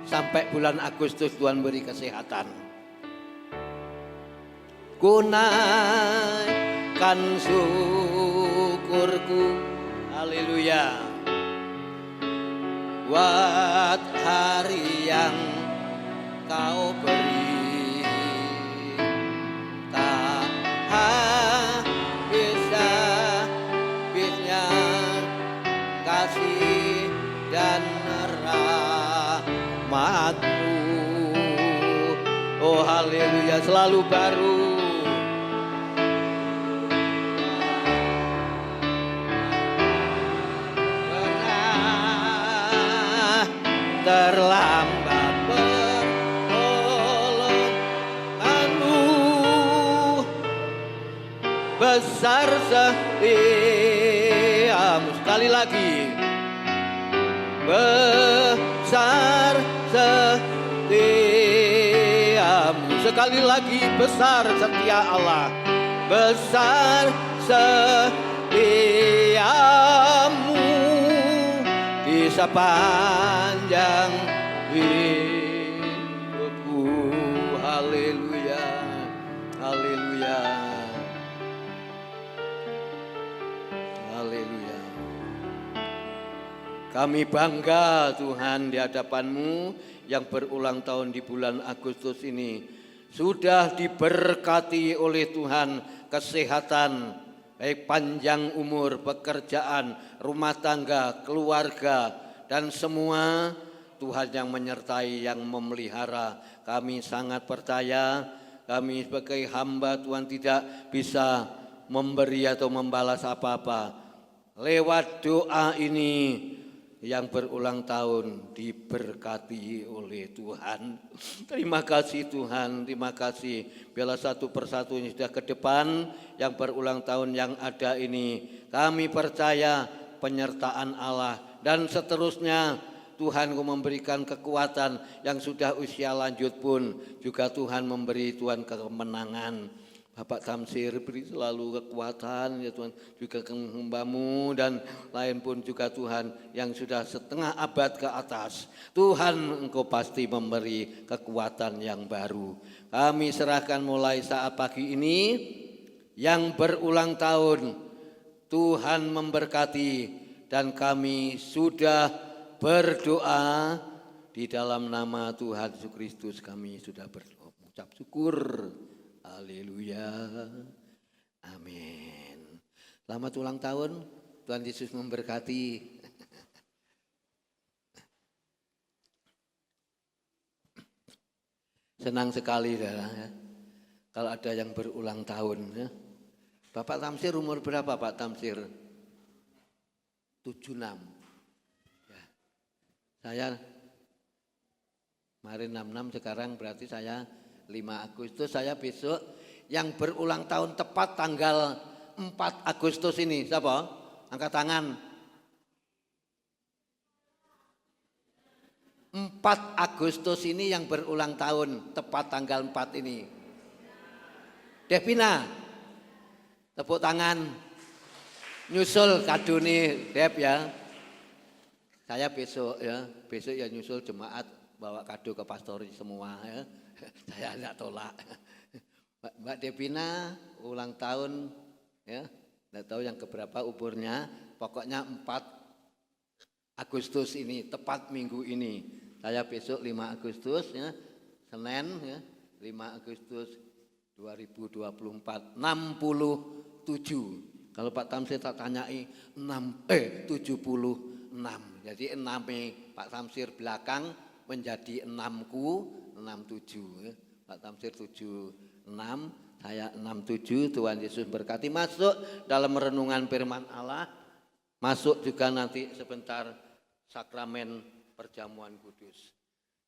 sampai bulan Agustus Tuhan beri kesehatan. Kunaikan syukurku, haleluya. Buat hari yang kau beri, tak habisnya kasih dan rahmat-Mu. Oh haleluya, selalu baru. Terlambat pertolongan-Mu, besar setiamu. Sekali lagi, besar setiamu. Sekali lagi, besar setia Allah, besar setiamu. Di sepanjang hidupku, haleluya, haleluya, haleluya. Kami bangga Tuhan di hadapan-Mu yang berulang tahun di bulan Agustus ini. Sudah diberkati oleh Tuhan kesehatan, baik panjang umur, pekerjaan, rumah tangga, keluarga, dan semua Tuhan yang menyertai, yang memelihara. Kami sangat percaya, kami sebagai hamba Tuhan tidak bisa memberi atau membalas apa-apa. Lewat doa ini yang berulang tahun diberkati oleh Tuhan. Terima kasih Tuhan, terima kasih. Biarlah satu persatu ini sudah ke depan yang berulang tahun yang ada ini. Kami percaya penyertaan Allah dan seterusnya Tuhan memberikan kekuatan yang sudah usia lanjut pun juga Tuhan memberi Tuhan kemenangan. Bapak Tamsir beri selalu kekuatan ya Tuhan, juga ke hamba-Mu dan lain pun juga Tuhan yang sudah setengah abad ke atas. Tuhan Engkau pasti memberi kekuatan yang baru. Kami serahkan mulai saat pagi ini yang berulang tahun. Tuhan memberkati dan kami sudah berdoa di dalam nama Tuhan Yesus Kristus, kami sudah berucap syukur. Haleluya. Amin. Selamat ulang tahun. Tuhan Yesus memberkati. Senang sekali ya, kalau ada yang berulang tahun ya. Bapak Tamsir umur berapa Pak Tamsir? 76. Ya. Saya kemarin 66, sekarang berarti saya 5 Agustus, saya besok yang berulang tahun tepat tanggal 4 Agustus ini. Siapa? Angkat tangan. 4 Agustus ini yang berulang tahun, tepat tanggal 4 ini. Devina, tepuk tangan. Nyusul kado nih, Dep ya. Saya besok ya nyusul jemaat bawa kado ke pastori semua ya. Saya tidak tolak. Mbak Devina ulang tahun ya, tidak tahu yang keberapa umurnya, pokoknya 4 Agustus ini, tepat minggu ini. Saya besok 5 Agustus ya, Senin ya, 5 Agustus 2024, 67. Kalau Pak Tamsir tak tanyai 76. Jadi 6 Pak Tamsir belakang menjadi 6ku 67 ya. Pak Tamsir 76, saya 67. Tuhan Yesus berkati. Masuk dalam renungan firman Allah. Masuk juga nanti sebentar sakramen perjamuan kudus.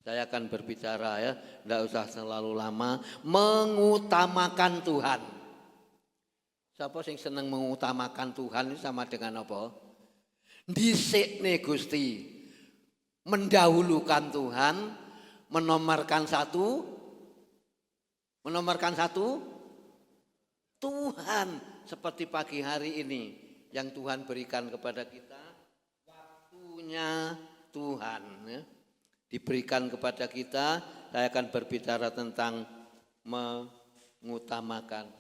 Saya akan berbicara ya, tidak usah terlalu lama, mengutamakan Tuhan. Siapa yang senang mengutamakan Tuhan itu sama dengan apa? Dhisikne Gusti, mendahulukan Tuhan, menomorkan satu Tuhan, seperti pagi hari ini yang Tuhan berikan kepada kita, waktunya Tuhan ya, diberikan kepada kita. Saya akan berbicara tentang mengutamakan,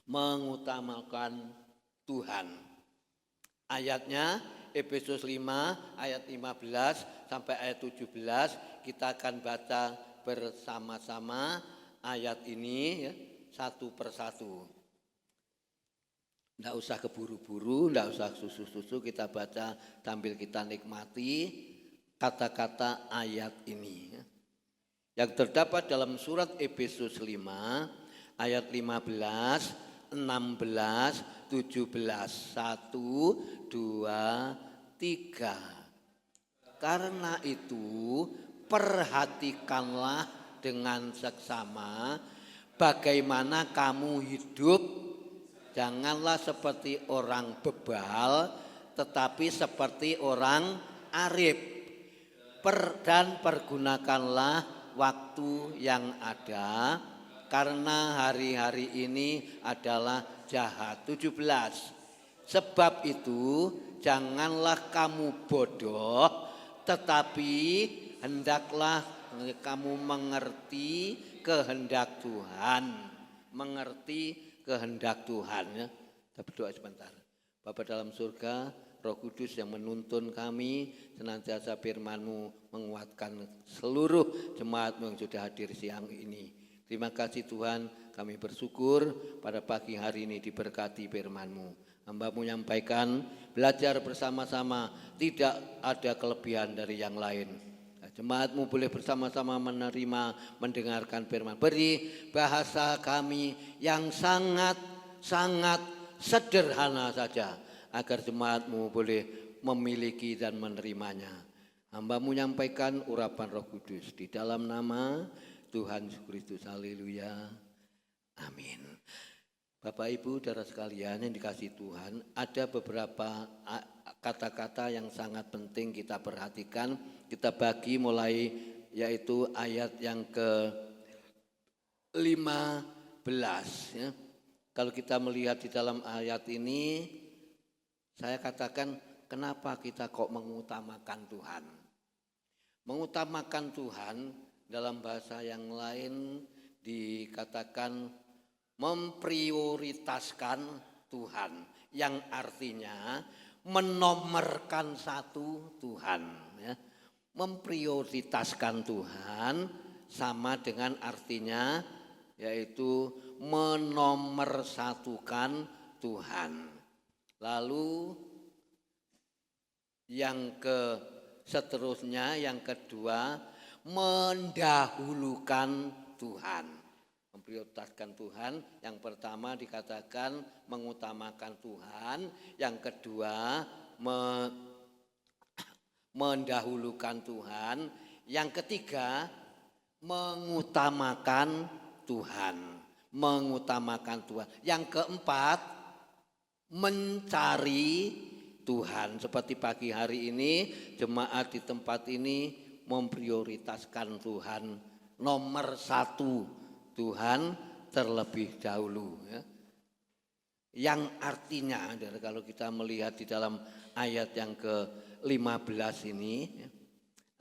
mengutamakan Tuhan. Ayatnya Efesus 5 ayat 15 sampai ayat 17. Kita akan baca bersama-sama ayat ini ya, satu persatu. Tidak usah keburu-buru, tidak usah susu-susu, kita baca sambil kita nikmati kata-kata ayat ini ya. Yang terdapat dalam surat Efesus 5 ayat 15, 16, 17, 1, 2, 3. Karena itu perhatikanlah dengan seksama bagaimana kamu hidup. Janganlah seperti orang bebal, tetapi seperti orang arif. Dan pergunakanlah waktu yang ada, karena hari-hari ini adalah jahat. 17. Sebab itu janganlah kamu bodoh, tetapi hendaklah kamu mengerti kehendak Tuhan. Mengerti kehendak Tuhan ya. Kita berdoa sebentar. Bapa dalam surga, Roh Kudus yang menuntun kami, senantiasa firman-Mu menguatkan seluruh jemaat-Mu yang sudah hadir siang ini. Terima kasih Tuhan, kami bersyukur pada pagi hari ini diberkati firman-Mu. Hamba-Mu menyampaikan, belajar bersama-sama, tidak ada kelebihan dari yang lain. Jemaat-Mu boleh bersama-sama menerima, mendengarkan firman. Beri bahasa kami yang sangat sederhana saja, agar jemaat-Mu boleh memiliki dan menerimanya. Hamba-Mu menyampaikan urapan Roh Kudus di dalam nama Tuhan Yesus Kristus. Haleluya. Amin. Bapak Ibu saudara sekalian yang dikasihi Tuhan, ada beberapa kata-kata yang sangat penting kita perhatikan. Kita bagi mulai yaitu ayat yang ke ya. Kalau kita melihat di dalam ayat ini, saya katakan kenapa kita kok mengutamakan Tuhan. Mengutamakan Tuhan dalam bahasa yang lain dikatakan memprioritaskan Tuhan, yang artinya menomorkan satu Tuhan. Ya. Memprioritaskan Tuhan sama dengan artinya yaitu menomorsatukan Tuhan. Lalu yang seterusnya, yang kedua, mendahulukan Tuhan. Memprioritaskan Tuhan, yang pertama dikatakan mengutamakan Tuhan, yang kedua mendahulukan Tuhan, yang ketiga mengutamakan Tuhan. Mengutamakan Tuhan. Yang keempat, mencari Tuhan. Seperti pagi hari ini, jemaat di tempat ini memprioritaskan Tuhan. Nomor satu, Tuhan terlebih dahulu. Ya. Yang artinya, kalau kita melihat di dalam ayat yang ke-15 ini,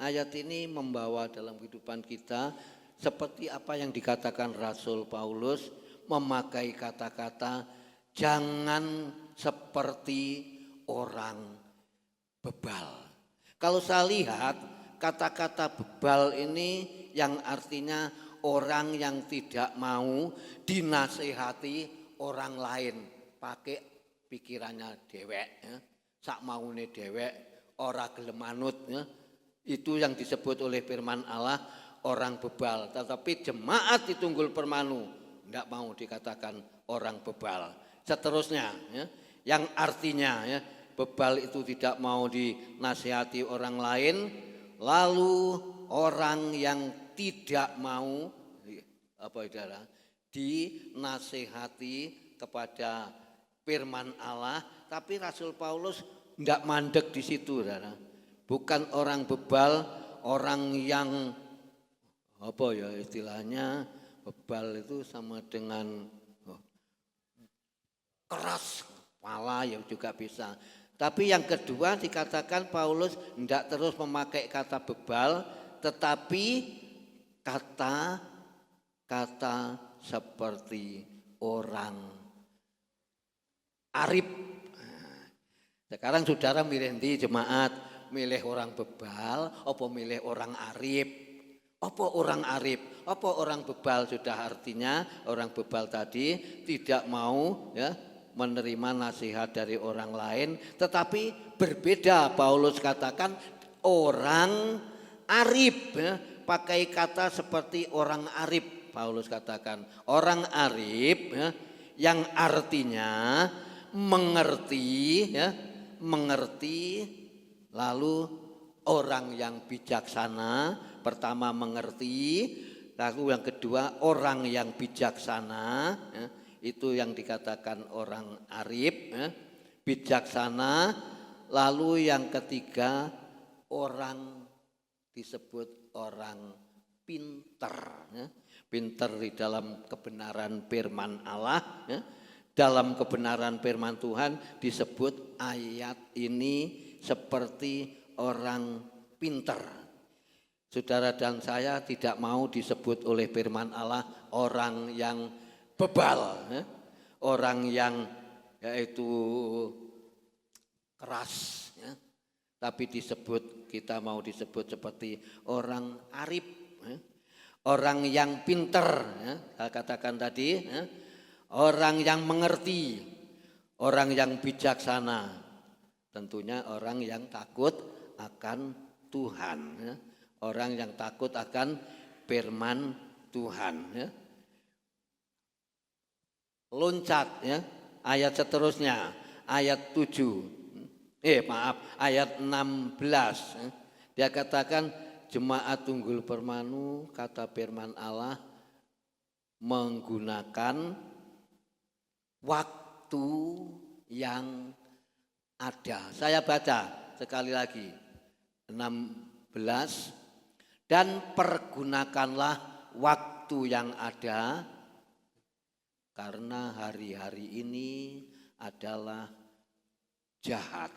ayat ini membawa dalam kehidupan kita seperti apa yang dikatakan Rasul Paulus, memakai kata-kata jangan seperti orang bebal. Kalau saya lihat kata-kata bebal ini yang artinya orang yang tidak mau dinasehati orang lain, pakai pikirannya dewek, ya. Sak maune dewek, ora gelem manut, ya. Itu yang disebut oleh firman Allah orang bebal. Tetapi jemaat di Tunggul Permanu tidak mau dikatakan orang bebal. Seterusnya, ya, yang artinya ya, bebal itu tidak mau dinasihati orang lain, lalu orang yang tidak mau dinasihati kepada firman Allah. Tapi Rasul Paulus tidak mandek di situ, saudara. Bukan orang bebal, orang yang istilahnya bebal itu sama dengan keras kepala, ya juga bisa. Tapi yang kedua dikatakan Paulus tidak terus memakai kata bebal, tetapi kata seperti orang arif. Sekarang saudara milih di jemaat, milih orang bebal, apa milih orang arif? Apa orang arif? Apa orang bebal? Sudah artinya orang bebal tadi tidak mau ya menerima nasihat dari orang lain, tetapi berbeda. Paulus katakan orang arif, ya, pakai kata seperti orang arif. Paulus katakan orang arif, ya, yang artinya mengerti, ya, mengerti. Lalu orang yang bijaksana, pertama mengerti, lalu yang kedua orang yang bijaksana, ya, itu yang dikatakan orang arif, ya, bijaksana. Lalu yang ketiga orang disebut orang pinter, ya, pinter di dalam kebenaran firman Allah, ya. Dalam kebenaran firman Tuhan disebut ayat ini seperti orang pinter. Saudara dan saya tidak mau disebut oleh firman Allah orang yang bebal, ya. Orang yang yaitu keras, ya. Tapi kita mau disebut seperti orang arif, ya. Orang yang pinter, ya. Saya katakan tadi, ya. Orang yang mengerti, orang yang bijaksana, tentunya orang yang takut akan Tuhan, ya. Orang yang takut akan firman Tuhan, ya. Loncat, ya, ayat seterusnya, ayat 7, ayat 16, ya. Dia katakan jemaat Tunggul Permanu, kata firman Allah, menggunakan waktu yang ada. Saya baca sekali lagi 16, dan pergunakanlah waktu waktu yang ada, karena hari-hari ini adalah jahat.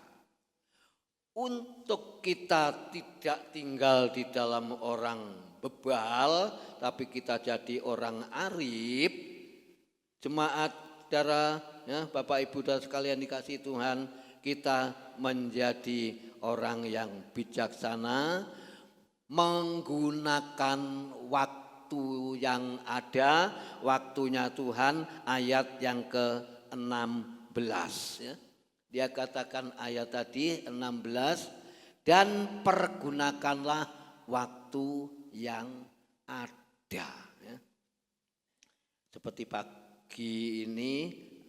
Untuk kita tidak tinggal di dalam orang bebal, tapi kita jadi orang arif. Jemaat saudara, ya, Bapak Ibu dan sekalian dikasih Tuhan, kita menjadi orang yang bijaksana, menggunakan waktu yang ada, waktunya Tuhan, ayat yang ke-16. Ya. Dia katakan ayat tadi 16, dan pergunakanlah waktu yang ada. Ya. Seperti pagi ini,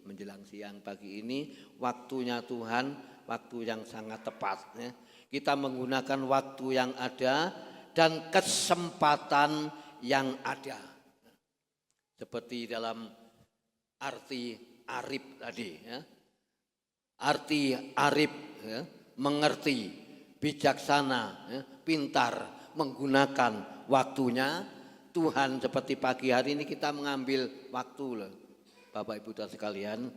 menjelang siang pagi ini, waktunya Tuhan, waktu yang sangat tepat. Ya. Kita menggunakan waktu yang ada dan kesempatan yang ada. Seperti dalam arti arif tadi. Ya. Arti arif, ya, mengerti, bijaksana, ya, pintar, menggunakan waktunya. Tuhan seperti pagi hari ini kita mengambil waktu loh, Bapak Ibu dan sekalian,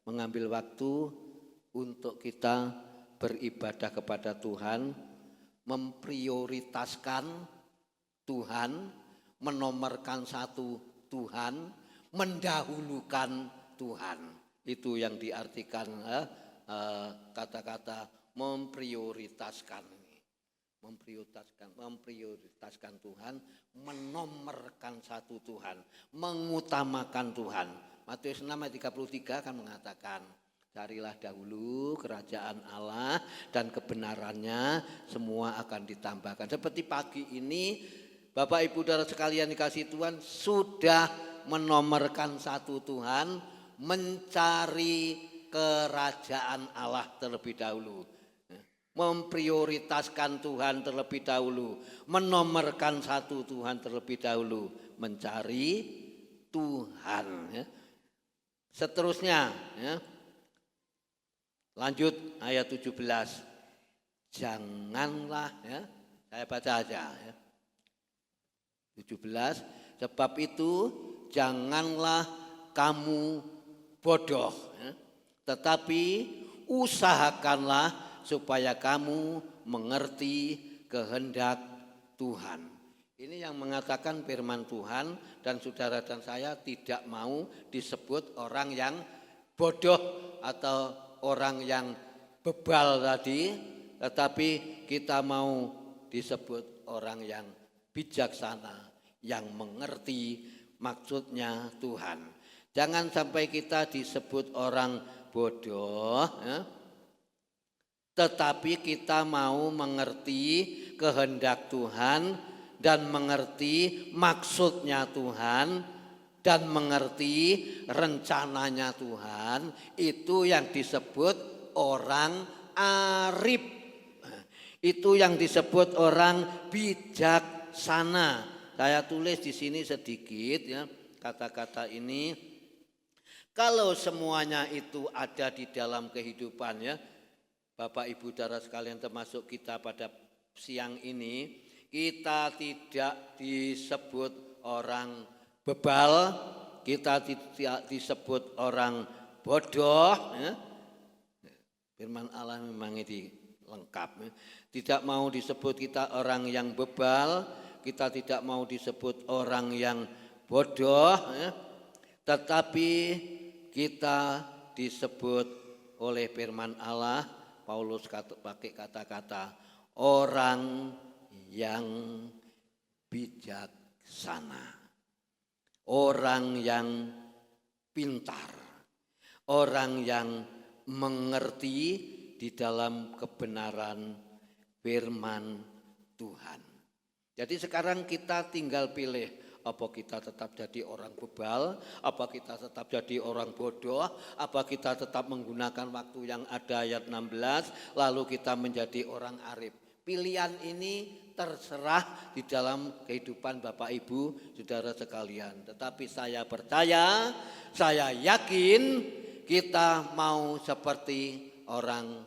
mengambil waktu untuk kita beribadah kepada Tuhan, memprioritaskan Tuhan, menomorkan satu Tuhan, mendahulukan Tuhan. Itu yang diartikan kata-kata memprioritaskan. Memprioritaskan Tuhan, menomorkan satu Tuhan, mengutamakan Tuhan. Matius 6 ayat 33 akan mengatakan, carilah dahulu kerajaan Allah dan kebenarannya, semua akan ditambahkan. Seperti pagi ini Bapak Ibu saudara sekalian dikasih Tuhan, sudah menomorkan satu Tuhan, mencari kerajaan Allah terlebih dahulu, memprioritaskan Tuhan terlebih dahulu, menomorkan satu Tuhan terlebih dahulu, mencari Tuhan. Ya. Seterusnya, ya. Lanjut ayat 17, janganlah, ya, saya baca aja, ya. 17, sebab itu janganlah kamu bodoh, ya, tetapi usahakanlah supaya kamu mengerti kehendak Tuhan. Ini yang mengatakan firman Tuhan, dan saudara dan saya tidak mau disebut orang yang bodoh atau orang yang bebal tadi, tetapi kita mau disebut orang yang bijaksana, yang mengerti maksudnya Tuhan. Jangan sampai kita disebut orang bodoh, ya, tetapi kita mau mengerti kehendak Tuhan dan mengerti maksudnya Tuhan dan mengerti rencananya Tuhan. Itu yang disebut orang arif. Itu yang disebut orang bijaksana. Saya tulis di sini sedikit, ya, kata-kata ini. Kalau semuanya itu ada di dalam kehidupan, ya, Bapak Ibu saudara sekalian, termasuk kita pada siang ini, kita tidak disebut orang bebal, kita tidak disebut orang bodoh, ya. Firman Allah memang ini lengkap, ya. Tidak mau disebut kita orang yang bebal, kita tidak mau disebut orang yang bodoh, ya. Tetapi kita disebut oleh firman Allah, Paulus pakai kata-kata orang yang bijaksana, orang yang pintar, orang yang mengerti di dalam kebenaran firman Tuhan. Jadi sekarang kita tinggal pilih, apa kita tetap jadi orang bebal, apa kita tetap jadi orang bodoh, apa kita tetap menggunakan waktu yang ada ayat 16, lalu kita menjadi orang arif. Pilihan ini terserah di dalam kehidupan Bapak Ibu saudara sekalian. Tetapi saya percaya, saya yakin kita mau seperti orang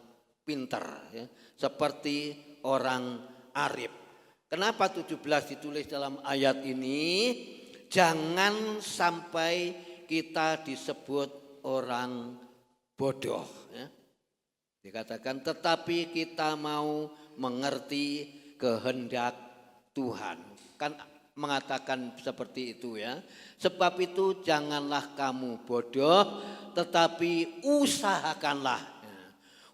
pintar, ya, seperti orang arif. Kenapa 17 ditulis dalam ayat ini? jangan sampai kita disebut orang bodoh. Ya. Dikatakan tetapi kita mau mengerti kehendak Tuhan. Kan mengatakan seperti itu ya. Sebab itu janganlah kamu bodoh, tetapi usahakanlah. Ya.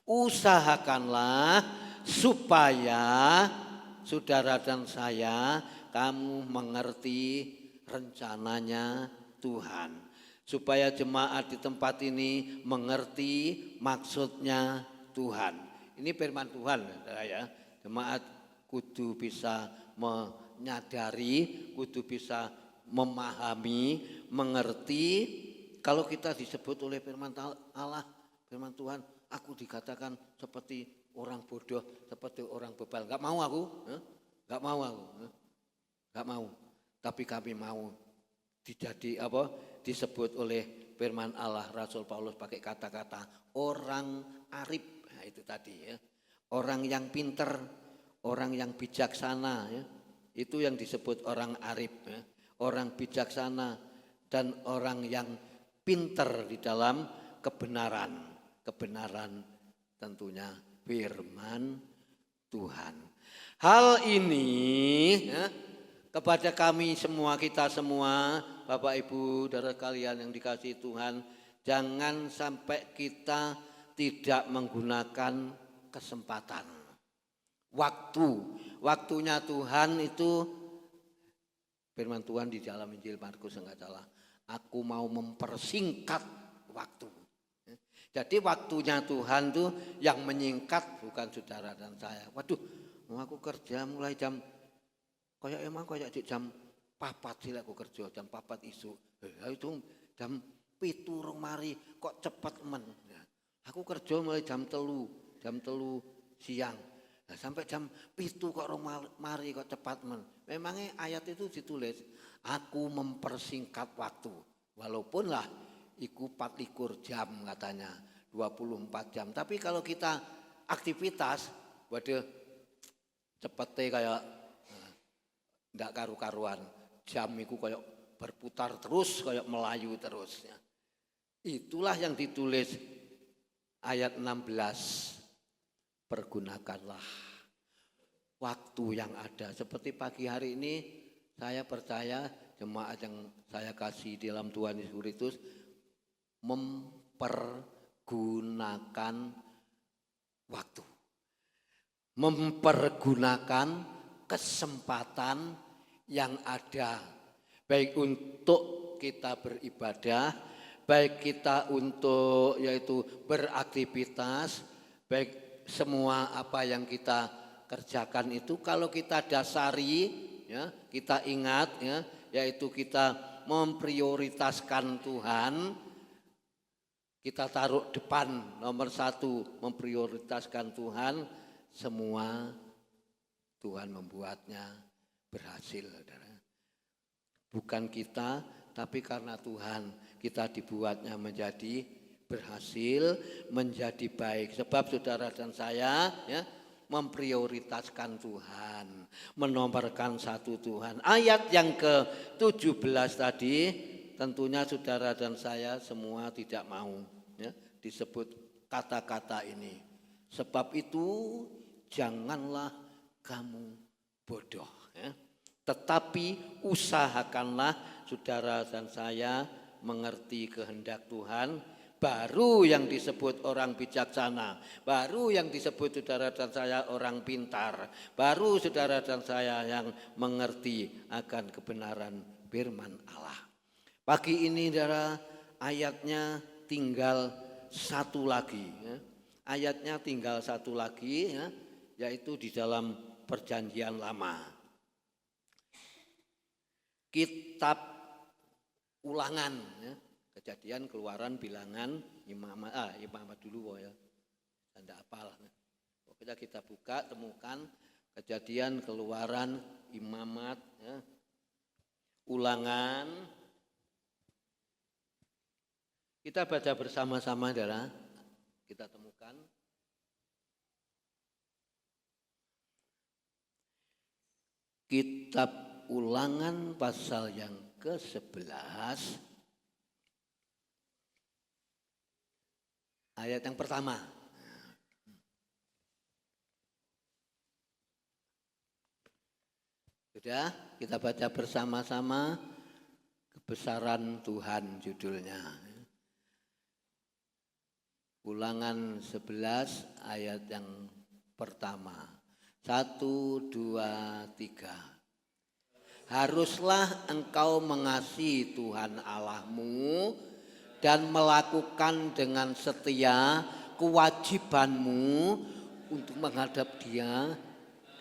Usahakanlah supaya saudara dan saya kamu mengerti rencananya Tuhan. Supaya jemaat di tempat ini mengerti maksudnya Tuhan. Ini firman Tuhan ya. Jemaat kudu bisa menyadari, kudu bisa memahami, mengerti. Kalau kita disebut oleh firman Allah, firman Tuhan, aku dikatakan seperti orang bodoh, seperti orang bebal. Enggak mau aku, enggak mau aku. Enggak mau. Tapi kami mau disebut oleh firman Allah. Rasul Paulus pakai kata-kata orang arif. Nah, itu tadi ya. Orang yang pinter, orang yang bijaksana ya. Itu yang disebut orang arif ya. Orang bijaksana dan orang yang pinter di dalam kebenaran. Kebenaran tentunya firman Tuhan. Hal ini ya, kepada kami semua, kita semua, Bapak Ibu, saudara kalian yang dikasihi Tuhan, jangan sampai kita tidak menggunakan kesempatan. Waktunya Tuhan itu, firman Tuhan di dalam Injil Markus enggak salah, aku mau mempersingkat waktu. Jadi waktunya Tuhan tuh yang menyingkat, bukan saudara dan saya. Waduh, aku kerja mulai jam kayak jam 4 sih aku kerja, jam 4 isu. Itu jam 7 rong mari kok cepet men. Aku kerja mulai jam 3 siang. Nah, sampai jam 7 kok rong mari kok cepat men. Memangnya ayat itu ditulis, aku mempersingkat waktu. Walaupun lah iku 24 jam katanya, 24 jam. Tapi kalau kita aktivitas, waduh cepetnya kayak ndak karu-karuan. Jam itu kayak berputar terus, kayak melayu terus. Ya. Itulah yang ditulis ayat 16. Pergunakanlah waktu yang ada. Seperti pagi hari ini saya percaya jemaat yang saya kasih di dalam Tuhan Yesus Kristus mempergunakan waktu. Mempergunakan kesempatan yang ada, baik untuk kita beribadah, baik kita untuk yaitu beraktivitas, baik semua apa yang kita kerjakan itu kalau kita dasari ya, kita ingat ya, yaitu kita memprioritaskan Tuhan, kita taruh depan nomor 1 memprioritaskan Tuhan, semua Tuhan membuatnya berhasil, saudara. Bukan kita, tapi karena Tuhan kita dibuatnya menjadi berhasil, menjadi baik. Sebab saudara dan saya ya, memprioritaskan Tuhan, menomorkan satu Tuhan. Ayat yang ke-17 tadi, tentunya saudara dan saya semua tidak mau ya, disebut kata-kata ini. Sebab itu janganlah kamu bodoh ya. Tetapi usahakanlah saudara dan saya mengerti kehendak Tuhan. Baru yang disebut orang bijaksana, baru yang disebut saudara dan saya orang pintar, baru saudara dan saya yang mengerti akan kebenaran firman Allah. Pagi ini saudara, ayatnya tinggal satu lagi ya. Ayatnya tinggal satu lagi ya, yaitu di dalam Perjanjian Lama. Kitab Ulangan ya. Kejadian, Keluaran, Bilangan, Imamat dulu ya. Tidak apalah. Pokoknya kita buka, temukan Kejadian, Keluaran, Imamat, ya. Ulangan. Kita baca bersama-sama, saudara. Kita temukan. Kitab Ulangan pasal yang ke-11 ayat yang pertama. Sudah kita baca bersama-sama, kebesaran Tuhan judulnya. Ulangan 11 ayat yang pertama. 1, 2, 3. Haruslah engkau mengasihi Tuhan Allahmu dan melakukan dengan setia kewajibanmu untuk menghadap Dia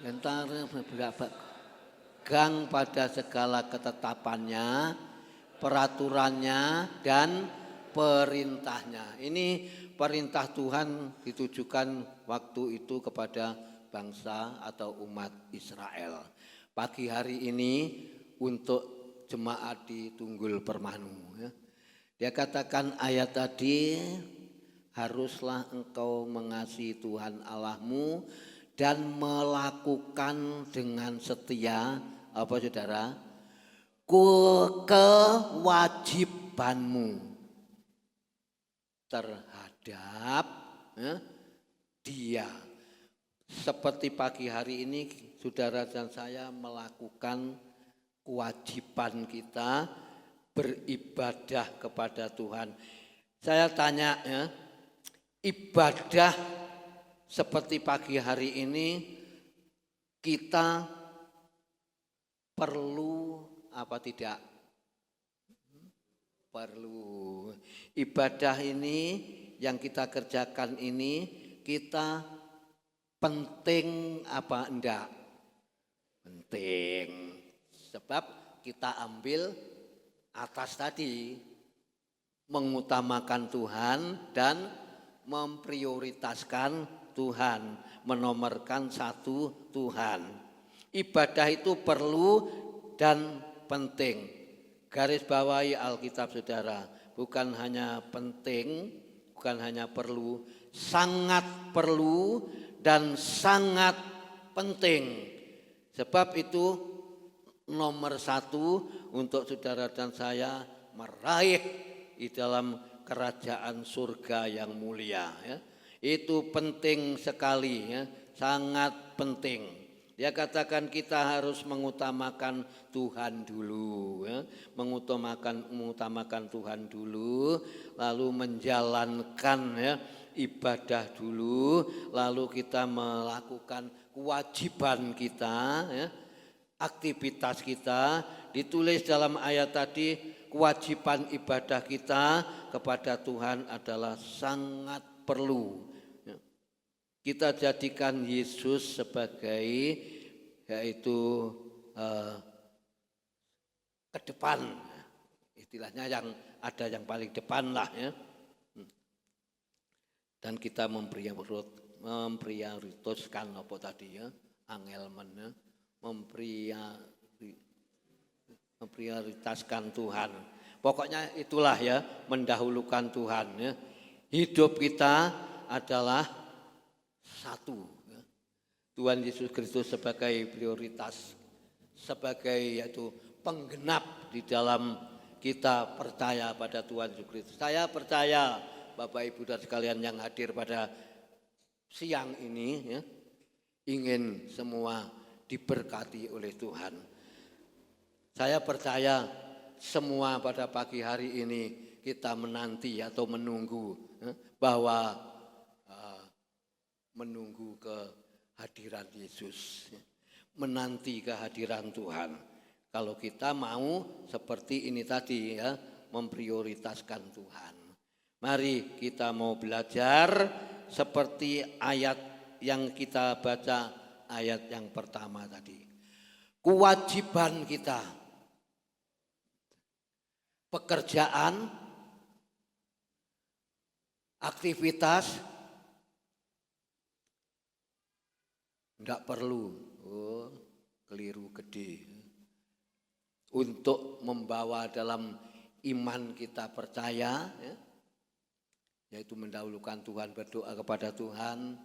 dan berpegang pada segala ketetapannya, peraturannya dan perintahnya. Ini perintah Tuhan ditujukan waktu itu kepada bangsa atau umat Israel. Pagi hari ini untuk jemaat di Tunggul Permanu. Dia katakan ayat tadi, haruslah engkau mengasihi Tuhan Allahmu dan melakukan dengan setia, apa saudara? Kewajibanmu terhadap Dia. Seperti pagi hari ini saudara dan saya melakukan kewajiban kita beribadah kepada Tuhan. Saya tanya ya, ibadah seperti pagi hari ini kita perlu apa tidak? Perlu. Ibadah ini yang kita kerjakan ini kita penting apa enggak? Penting. Sebab kita ambil atas tadi, mengutamakan Tuhan dan memprioritaskan Tuhan, menomorkan satu Tuhan. Ibadah itu perlu dan penting. Garis bawahi Alkitab saudara, bukan hanya penting, bukan hanya perlu, sangat perlu dan sangat penting. Sebab itu nomor satu untuk saudara dan saya meraih di dalam kerajaan surga yang mulia. Ya. Itu penting sekali, ya, sangat penting. Dia katakan kita harus mengutamakan Tuhan dulu, ya. mengutamakan Tuhan dulu, lalu menjalankan ya, ibadah dulu, lalu kita melakukan kewajiban kita, ya, aktivitas kita. Ditulis dalam ayat tadi, kewajiban ibadah kita kepada Tuhan adalah sangat perlu. Kita jadikan Yesus sebagai yaitu ke depan, istilahnya yang ada yang paling depan lah ya. Dan kita memprioritaskan apa tadi ya, angelmen, memprioritaskan Tuhan. Pokoknya itulah ya, mendahulukan Tuhan ya. Hidup kita adalah satu ya. Tuhan Yesus Kristus sebagai prioritas, sebagai yaitu penggenap di dalam kita percaya pada Tuhan Yesus Kristus. Saya percaya Bapak Ibu dan sekalian yang hadir pada siang ini ya, ingin semua diberkati oleh Tuhan. Saya percaya semua pada pagi hari ini kita menanti atau menunggu ya, bahwa menunggu kehadiran Yesus, ya, menanti kehadiran Tuhan. Kalau kita mau seperti ini tadi ya, memprioritaskan Tuhan. Mari kita mau belajar seperti ayat yang kita baca, ayat yang pertama tadi. Kewajiban kita, pekerjaan, aktivitas, tidak perlu, keliru gede. Untuk membawa dalam iman kita percaya, ya, yaitu mendahulukan Tuhan, berdoa kepada Tuhan,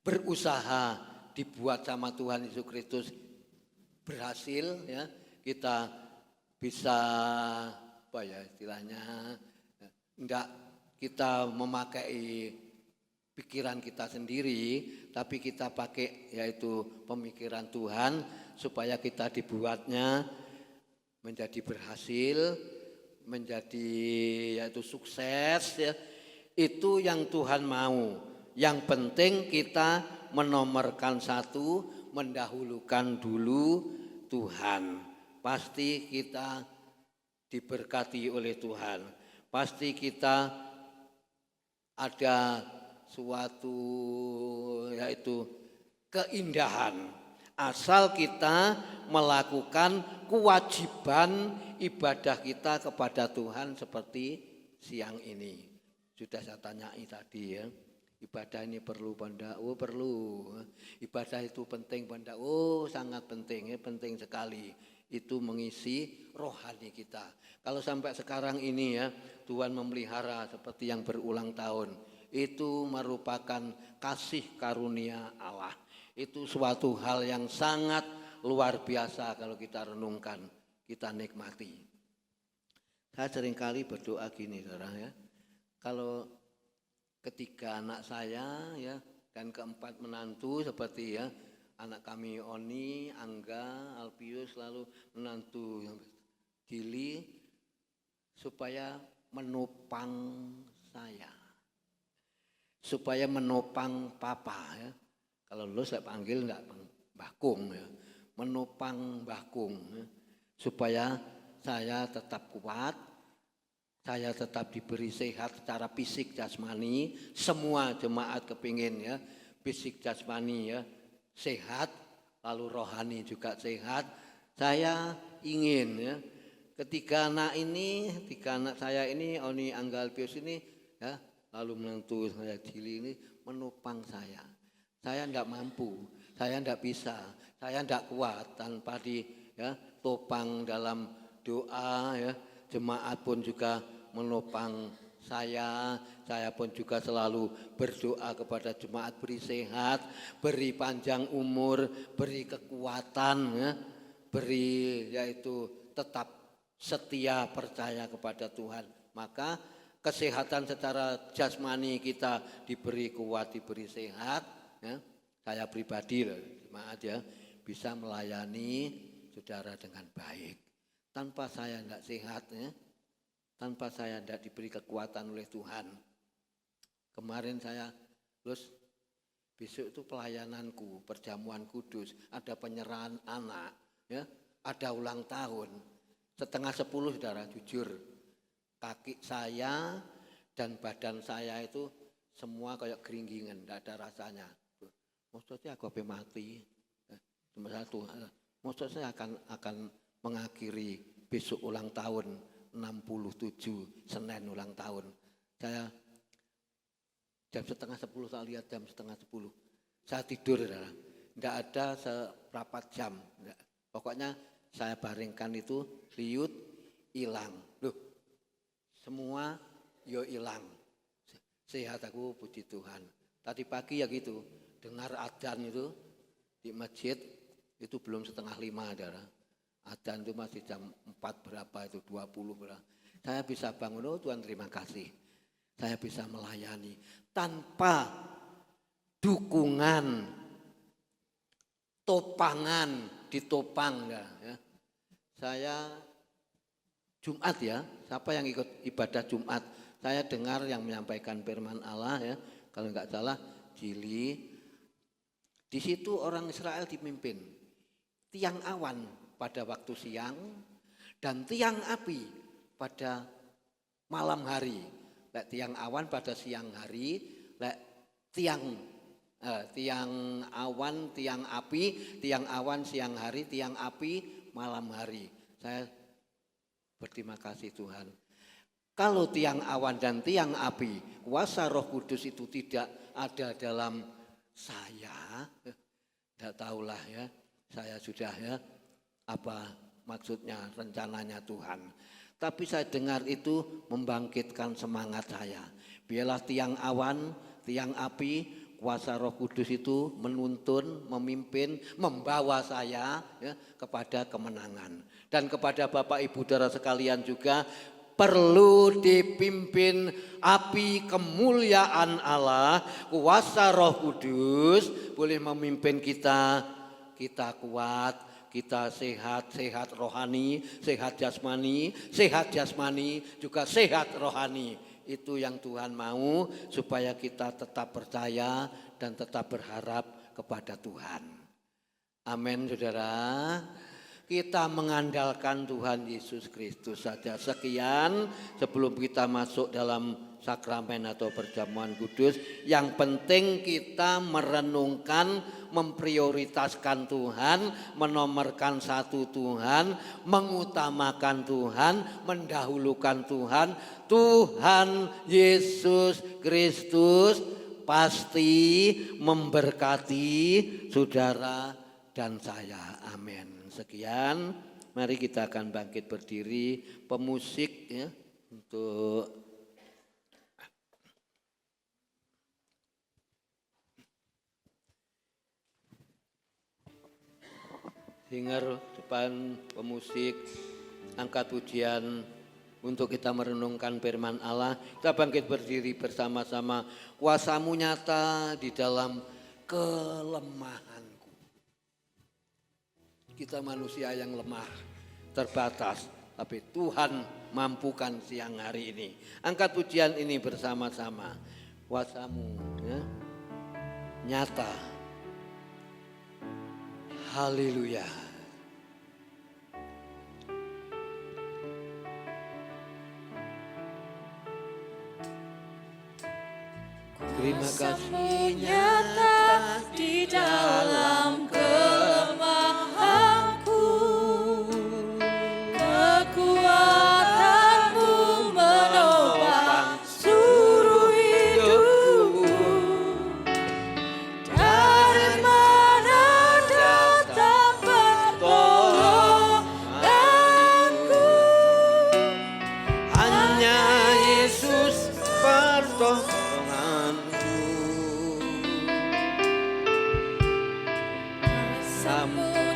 berusaha dibuat sama Tuhan Yesus Kristus berhasil, ya, kita bisa apa ya istilahnya, enggak kita memakai pikiran kita sendiri, tapi kita pakai yaitu pemikiran Tuhan supaya kita dibuatnya menjadi berhasil, menjadi yaitu sukses ya. Itu yang Tuhan mau. Yang penting kita menomorkan satu, mendahulukan dulu Tuhan. Pasti kita diberkati oleh Tuhan. Pasti kita ada suatu yaitu keindahan. Asal kita melakukan kewajiban ibadah kita kepada Tuhan seperti siang ini. Sudah saya tanyai tadi ya. Ibadah ini perlu Banda? Oh perlu. Ibadah itu penting Banda? Oh sangat penting ya, penting sekali. Itu mengisi rohani kita. Kalau sampai sekarang ini ya Tuhan memelihara seperti yang berulang tahun. Itu merupakan kasih karunia Allah. Itu suatu hal yang sangat luar biasa kalau kita renungkan, kita nikmati. Saya seringkali berdoa gini saudara ya. Kalau ketiga anak saya ya dan keempat menantu seperti ya anak kami Oni, Angga, Alpius lalu menantu Gili supaya menopang saya. Supaya menopang papa ya. Kalau lu saya panggil enggak Mbah Kung ya. Menopang Mbah Kung ya. Supaya saya tetap kuat, saya tetap diberi sehat secara fisik jasmani. Semua jemaat kepingin ya fisik jasmani ya sehat, lalu rohani juga sehat. Saya ingin ya ketiga anak saya ini Oni, Angga, Alpius ini ya lalu menantu saya Gili ini menopang saya. Saya enggak mampu, saya enggak bisa, saya enggak kuat tanpa ditopang dalam doa ya. Jemaat pun juga menopang saya pun juga selalu berdoa kepada jemaat beri sehat, beri panjang umur, beri kekuatan ya, beri yaitu tetap setia percaya kepada Tuhan. Maka kesehatan secara jasmani kita diberi kuat, diberi sehat. Ya, saya pribadi loh, jemaat ya, bisa melayani saudara dengan baik. Tanpa saya tidak sehat ya, tanpa saya tidak diberi kekuatan oleh Tuhan. Kemarin saya terus besok itu pelayananku, perjamuan kudus, ada penyerahan anak, ya, ada ulang tahun. 9:30 saudara, jujur, kaki saya dan badan saya itu semua kayak geringgingan, tidak ada rasanya. Maksudnya aku mati, cuma satu. Maksud saya akan mengakhiri besok ulang tahun 67 Senin ulang tahun. Saya jam 9:30 saya lihat jam 9:30. Saya tidur, tidak ada seberapa jam. Enggak. Pokoknya saya baringkan itu liut hilang. Loh, semua yo hilang. Sehat aku puji Tuhan. Tadi pagi ya gitu. Dengar adzan itu di masjid itu belum 4:30 saudara. Adzan itu masih jam 4 berapa itu 20 berapa. Saya bisa bangun, oh Tuhan terima kasih. Saya bisa melayani tanpa dukungan, topangan, ditopang ya. Saya Jumat ya, siapa yang ikut ibadah Jumat? Saya dengar yang menyampaikan firman Allah ya, kalau enggak salah Gili. Di situ orang Israel dipimpin tiang awan pada waktu siang dan tiang api pada malam hari. Lek tiang awan pada siang hari, lek tiang awan, tiang api, tiang awan siang hari, tiang api malam hari. Saya berterima kasih Tuhan. Kalau tiang awan dan tiang api, kuasa Roh Kudus itu tidak ada dalam saya, tidak tahulah ya, saya sudah ya, apa maksudnya rencananya Tuhan. Tapi saya dengar itu membangkitkan semangat saya. Biarlah tiang awan, tiang api kuasa Roh Kudus itu menuntun, memimpin, membawa saya ya, kepada kemenangan. Dan kepada Bapak Ibu Saudara sekalian juga perlu dipimpin api kemuliaan Allah. Kuasa Roh Kudus boleh memimpin kita kuat, kita sehat rohani, sehat jasmani, juga sehat rohani. Itu yang Tuhan mau supaya kita tetap percaya dan tetap berharap kepada Tuhan. Amin, saudara. Kita mengandalkan Tuhan Yesus Kristus saja. Sekian sebelum kita masuk dalam sakramen atau perjamuan kudus. Yang penting kita merenungkan, memprioritaskan Tuhan, menomorkan satu Tuhan, mengutamakan Tuhan, mendahulukan Tuhan. Tuhan Yesus Kristus pasti memberkati saudara dan saya. Amin. Sekian, mari kita akan bangkit berdiri, pemusik ya, untuk singer depan pemusik, angkat pujian untuk kita merenungkan firman Allah. Kita bangkit berdiri bersama-sama. Kuasa-Mu nyata di dalam kelemahan. Kita manusia yang lemah, terbatas, tapi Tuhan mampukan siang hari ini. Angkat pujian ini bersama-sama. Kuasa-Mu ya, nyata. Haleluya. Terima kasih nyata di dalam kelemahanku, kekuatan-Mu menopang seluruh hidupku. Dari mana datang pertolonganku? hanya Yesus pertolonganku.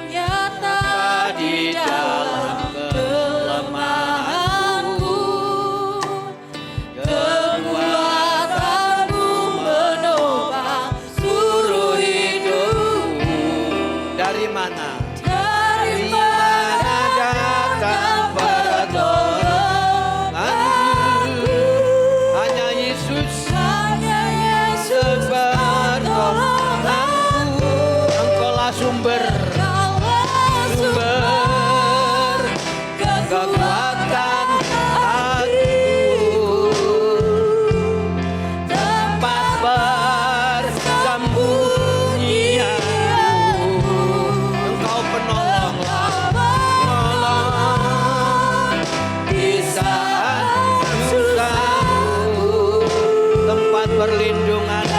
Nyata di dalam kelemahanku, kekuatan-Mu menopang seluruh hidupku. Dari mana? Dari mana datang pertolonganku? Hanya Yesus pertolonganku. Engkaulah sumber kekuatan hatiku, tempat persembunyianku. Engkau penolong di saat susahku, tempat perlindungan.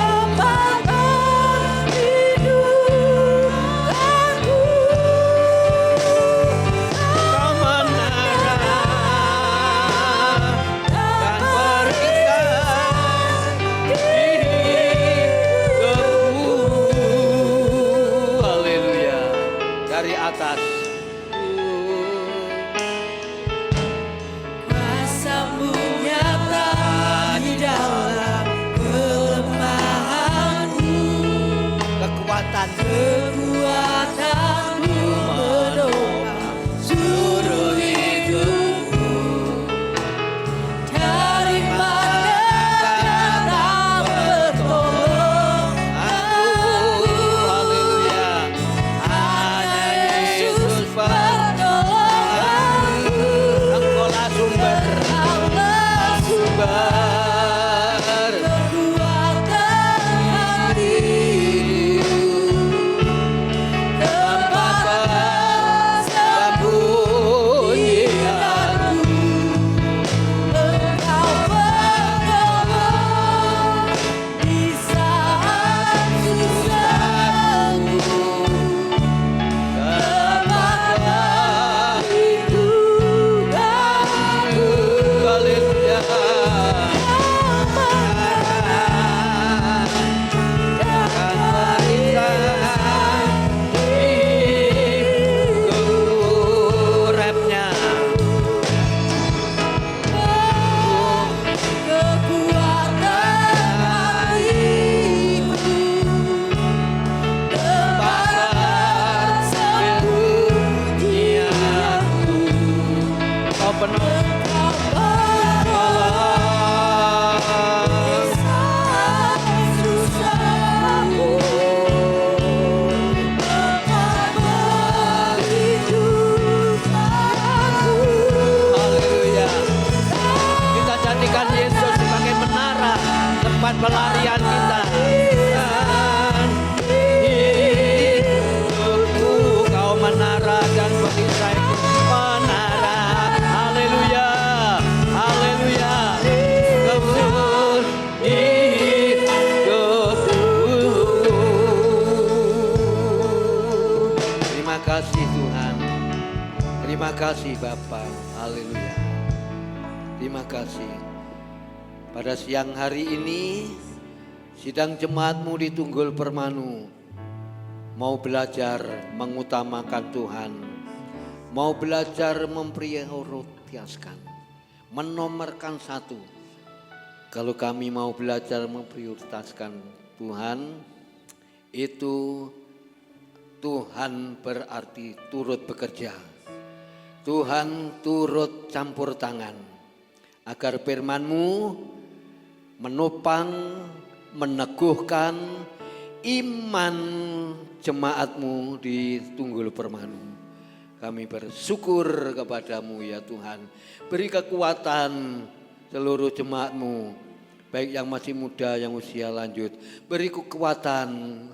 Dari atas. Kuasa-Mu nyata di dalam kelemahanku. Tuhan pelarian kita. Hidupku kau menara dan perisaiku menara. Haleluya, haleluya. Kebun hidupku. Terima kasih Tuhan. Terima kasih Bapa. Haleluya. Terima kasih. Pada siang hari ini sidang jemaatmu di Tunggul Permanu mau belajar mengutamakan Tuhan, mau belajar memprioritaskan, menomorkan satu. Kalau kami mau belajar memprioritaskan Tuhan, itu Tuhan berarti turut bekerja. Tuhan turut campur tangan agar firman-Mu menopang, meneguhkan iman jemaat-Mu di Tunggul Permanu. Kami bersyukur kepadamu ya Tuhan. Beri kekuatan seluruh jemaat-Mu, baik yang masih muda, yang usia lanjut. Beri kekuatan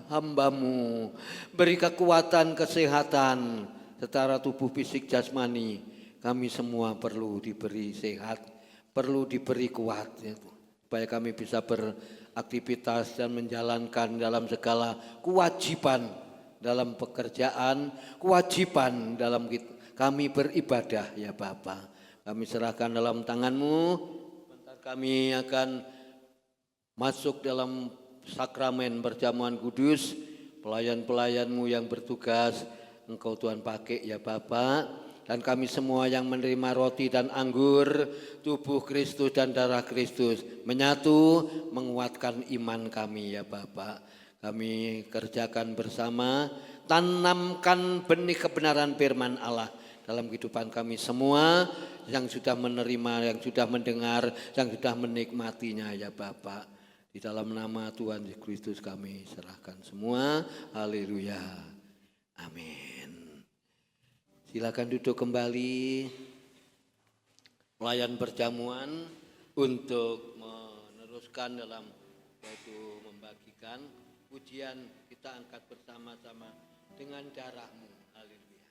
hamba-Mu, beri kekuatan kesehatan secara tubuh fisik jasmani. Kami semua perlu diberi sehat, perlu diberi kuat ya Tuhan, supaya kami bisa beraktivitas dan menjalankan dalam segala kewajiban dalam pekerjaan, kewajiban dalam kami beribadah ya Bapa. Kami serahkan dalam tangan-Mu. Bentar kami akan masuk dalam sakramen perjamuan kudus. Pelayan-pelayan-Mu yang bertugas Engkau Tuhan pakai ya Bapa. Dan kami semua yang menerima roti dan anggur, tubuh Kristus dan darah Kristus menyatu menguatkan iman kami ya Bapa. Kami kerjakan bersama, tanamkan benih kebenaran firman Allah dalam kehidupan kami semua yang sudah menerima, yang sudah mendengar, yang sudah menikmatinya ya Bapa. Di dalam nama Tuhan Yesus Kristus kami serahkan semua. Haleluya. Amin. Silakan duduk kembali. Pelayan perjamuan untuk meneruskan dalam yaitu membagikan pujian, kita angkat bersama-sama dengan darah-Mu. Haleluya.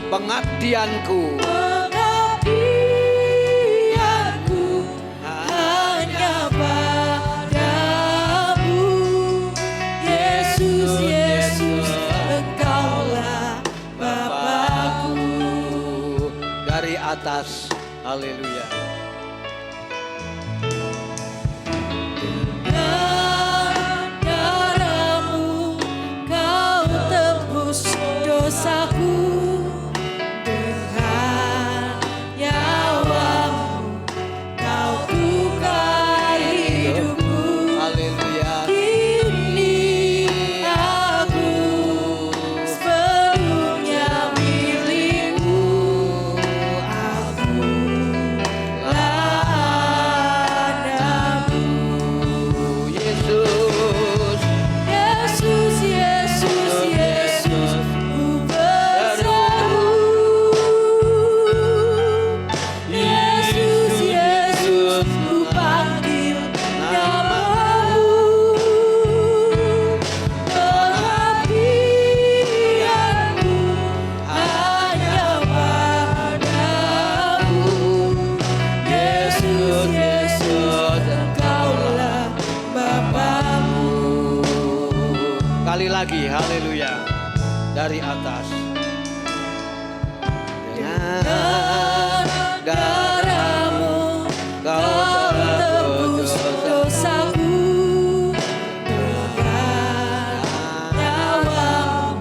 Pengabdianku hanya padamu, Yesus, Yesus, Engkaulah Bapakku. Dari atas, haleluya. Darah-Mu Kau tebus dosaku. Sekali lagi, haleluya. Dari atas. Dengan darahmu kau tebus dosaku, dengan nyawamu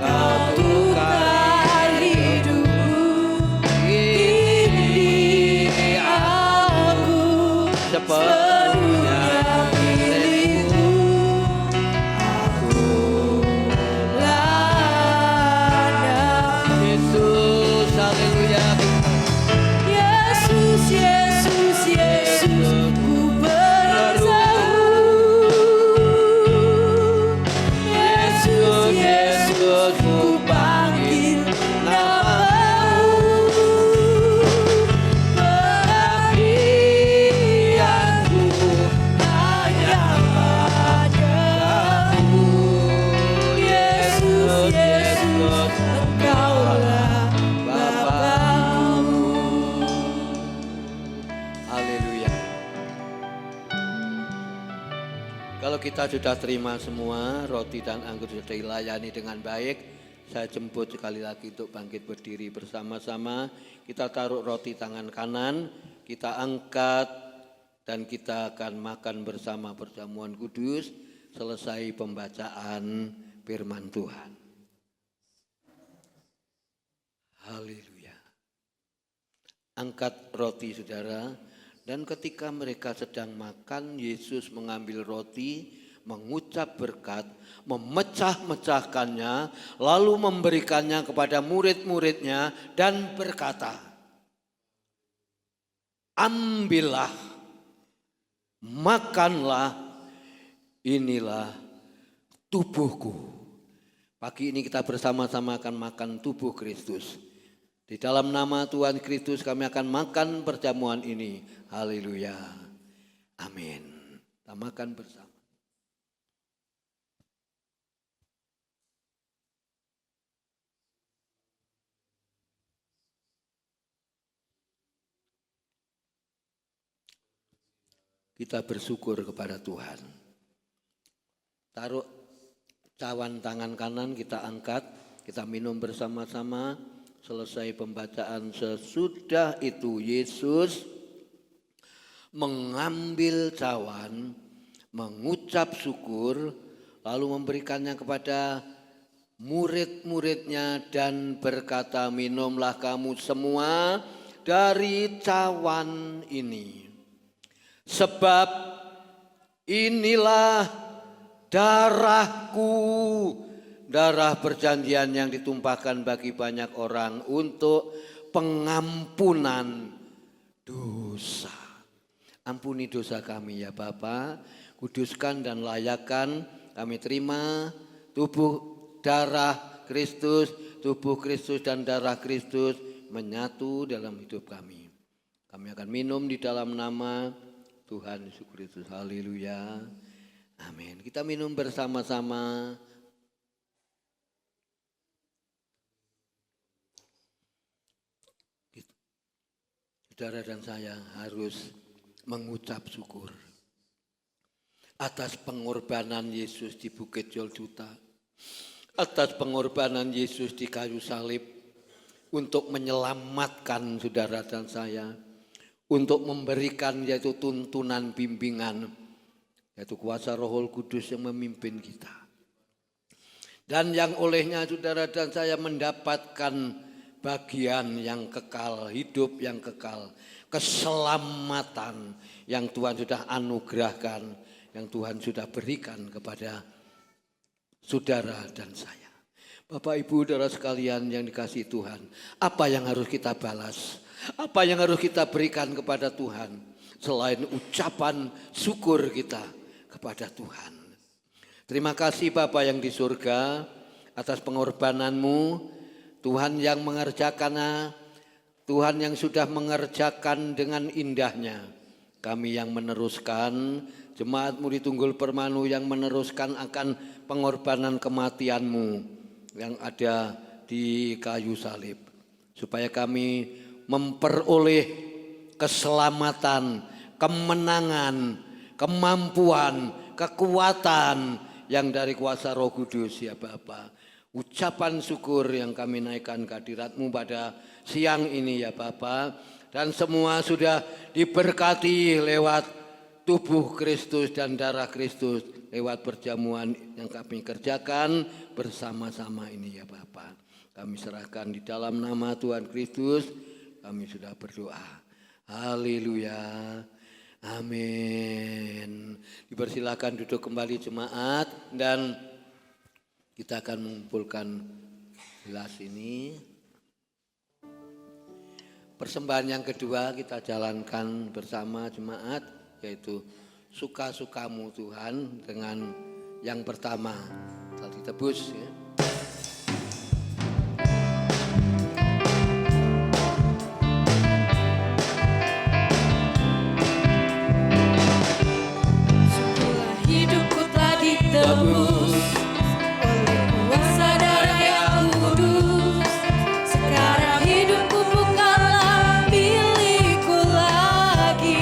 kau tukar hidupku. Kini aku sepenuhnya milikmu. Aku ladang Yesus, haleluya. Yesus, Yesus, Yesus, ku berseru. Yesus, Yesus, ku panggil namamu. Pengabdianku hanya padamu. Yesus, Yesus, Engkaulah Bapakku. Haleluya. Kalau kita sudah terima semua, roti dan anggur sudah dilayani dengan baik, saya jemput sekali lagi untuk bangkit berdiri bersama-sama. Kita taruh roti tangan kanan, kita angkat, dan kita akan makan bersama perjamuan kudus selesai pembacaan firman Tuhan. Haleluya. Angkat roti saudara, dan ketika mereka sedang makan, Yesus mengambil roti, mengucap berkat, memecah-mecahkannya, lalu memberikannya kepada murid-muridnya dan berkata, ambillah, makanlah, inilah tubuhku. Pagi ini kita bersama-sama akan makan tubuh Kristus. Di dalam nama Tuhan Kristus kami akan makan perjamuan ini. Haleluya. Amin. Kita makan bersama. Kita bersyukur kepada Tuhan. Taruh cawan tangan kanan, kita angkat, kita minum bersama-sama. Selesai pembacaan, sesudah itu Yesus mengambil cawan, mengucap syukur, lalu memberikannya kepada murid-muridnya dan berkata, minumlah kamu semua dari cawan ini. Sebab inilah darahku, darah perjanjian yang ditumpahkan bagi banyak orang untuk pengampunan dosa. Ampuni dosa kami ya Bapa, kuduskan dan layakkan kami terima tubuh darah Kristus, tubuh Kristus dan darah Kristus menyatu dalam hidup kami. Kami akan minum di dalam nama Tuhan Yesus Kristus. Haleluya. Amin. Kita minum bersama-sama. Saudara dan saya harus mengucap syukur atas pengorbanan Yesus di Bukit Golgota, atas pengorbanan Yesus di kayu salib untuk menyelamatkan saudara dan saya, untuk memberikan yaitu tuntunan bimbingan, yaitu kuasa Roh Kudus yang memimpin kita. Dan yang olehnya saudara dan saya mendapatkan bagian yang kekal, hidup yang kekal, keselamatan yang Tuhan sudah anugerahkan, yang Tuhan sudah berikan kepada saudara dan saya. Bapak Ibu saudara sekalian yang dikasihi Tuhan, apa yang harus kita balas? Apa yang harus kita berikan kepada Tuhan selain ucapan syukur kita kepada Tuhan? Terima kasih Bapa yang di surga atas pengorbananmu, Tuhan yang mengerjakannya, Tuhan yang sudah mengerjakan dengan indahnya. Kami yang meneruskan, jemaat Murid Tunggul Permanu yang meneruskan akan pengorbanan kematian-Mu yang ada di kayu salib. Supaya kami memperoleh keselamatan, kemenangan, kemampuan, kekuatan yang dari kuasa Roh Kudus ya Bapa. Ucapan syukur yang kami naikkan ke hadirat-Mu pada siang ini ya Bapa. Dan semua sudah diberkati lewat tubuh Kristus dan darah Kristus. Lewat perjamuan yang kami kerjakan bersama-sama ini ya Bapa. Kami serahkan di dalam nama Tuhan Kristus. Kami sudah berdoa. Haleluya. Amin. Dipersilakan duduk kembali jemaat dan kita akan mengumpulkan gelas ini. Persembahan yang kedua kita jalankan bersama jemaat, yaitu suka-sukamu Tuhan dengan yang pertama. Tadi tebus ya. Hidupku telah ditebus oleh kuasa darah yang kudus. Sekarang hidupku bukanlah milikku lagi.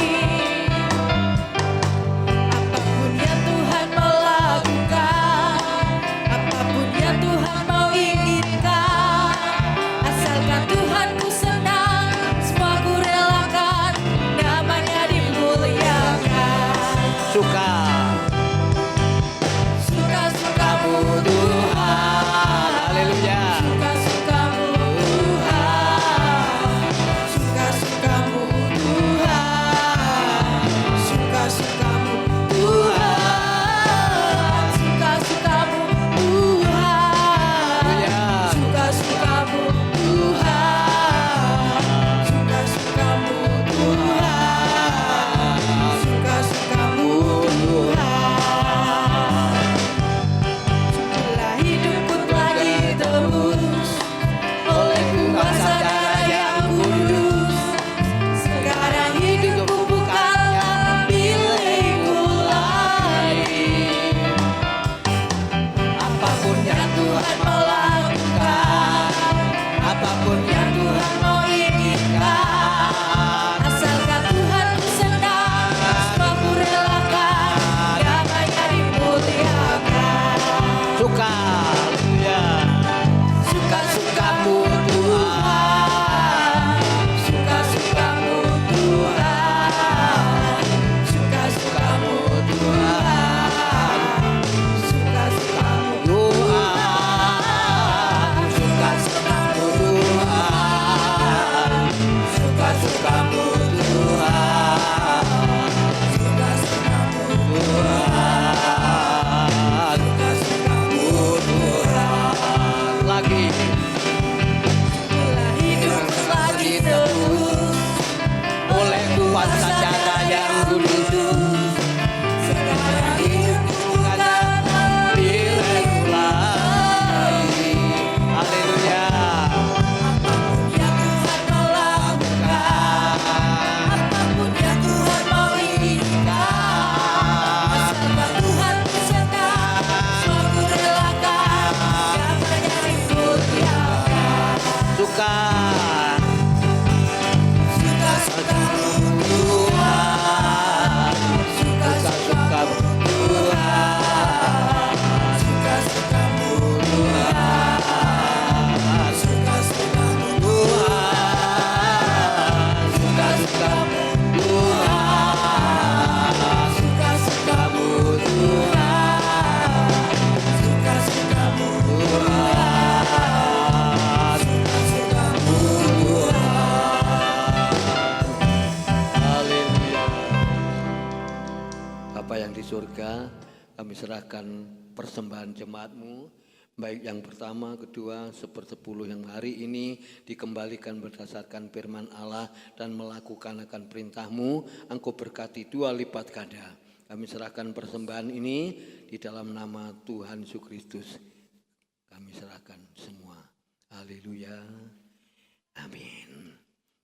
Apapun yang Tuhan mau lakukan, apapun yang Tuhan mau inginkan, asalkan Tuhan ku senang, semua ku relakan, namanya dimuliakan. Suka. Suka-sukamu Tuhan, Haleluya. suka-sukamu Tuhan, suka-sukamu Tuhan, suka-sukamu Tuhan, suka-sukamu Tuhan, suka-sukamu Tuhan, suka-sukamu Tuhan, suka-sukamu Tuhan. Setelah hidupku telah ditebus oleh kuasa darah yang kudus. Sekarang hidupku bukanlah milikku lagi. Apapun yang Tuhan mau lakukan, apapun yang Tuhan mau inginkan, asalkan Tuhan ku senang, semua ku relakan, namanya dimuliakan. Suka. Haleluya. Suka-sukamu Tuhan, suka-sukamu Tuhan, suka-sukamu Tuhan, suka-sukamu Tuhan, suka-sukamu Tuhan, suka-sukamu Tuhan, suka-sukamu Tuhan, suka-sukamu Tuhan. Lagi. Bila hidupku telah ditebus Oleh kuasa darah yang kudus. sekarang hidupku bukanlah Milikku lagi. Haleluya. yang Tuhan mau lakukan, apapun yang Tuhan mau inginkan, asalkan Tuhan ku senang, semua ku relakan, namanya dimuliakan. Suka. Suka-sukamu Tuhan, suka-sukamu Tuhan, suka-sukamu Tuhan, suka-sukamu Tuhan, suka-sukamu Tuhan, suka-sukamu Tuhan, suka-sukamu Tuhan, suka-sukamu Tuhan. Haleluya. Bapa yang di surga, kami serahkan persembahan jemaat-Mu, baik yang pertama, kedua, sepersepuluh yang hari ini dikembalikan berdasarkan firman Allah dan melakukan akan perintah-Mu. Engkau berkati 2 lipat ganda. Kami serahkan persembahan ini di dalam nama Tuhan Yesus Kristus. Kami serahkan semua. Haleluya. Amin.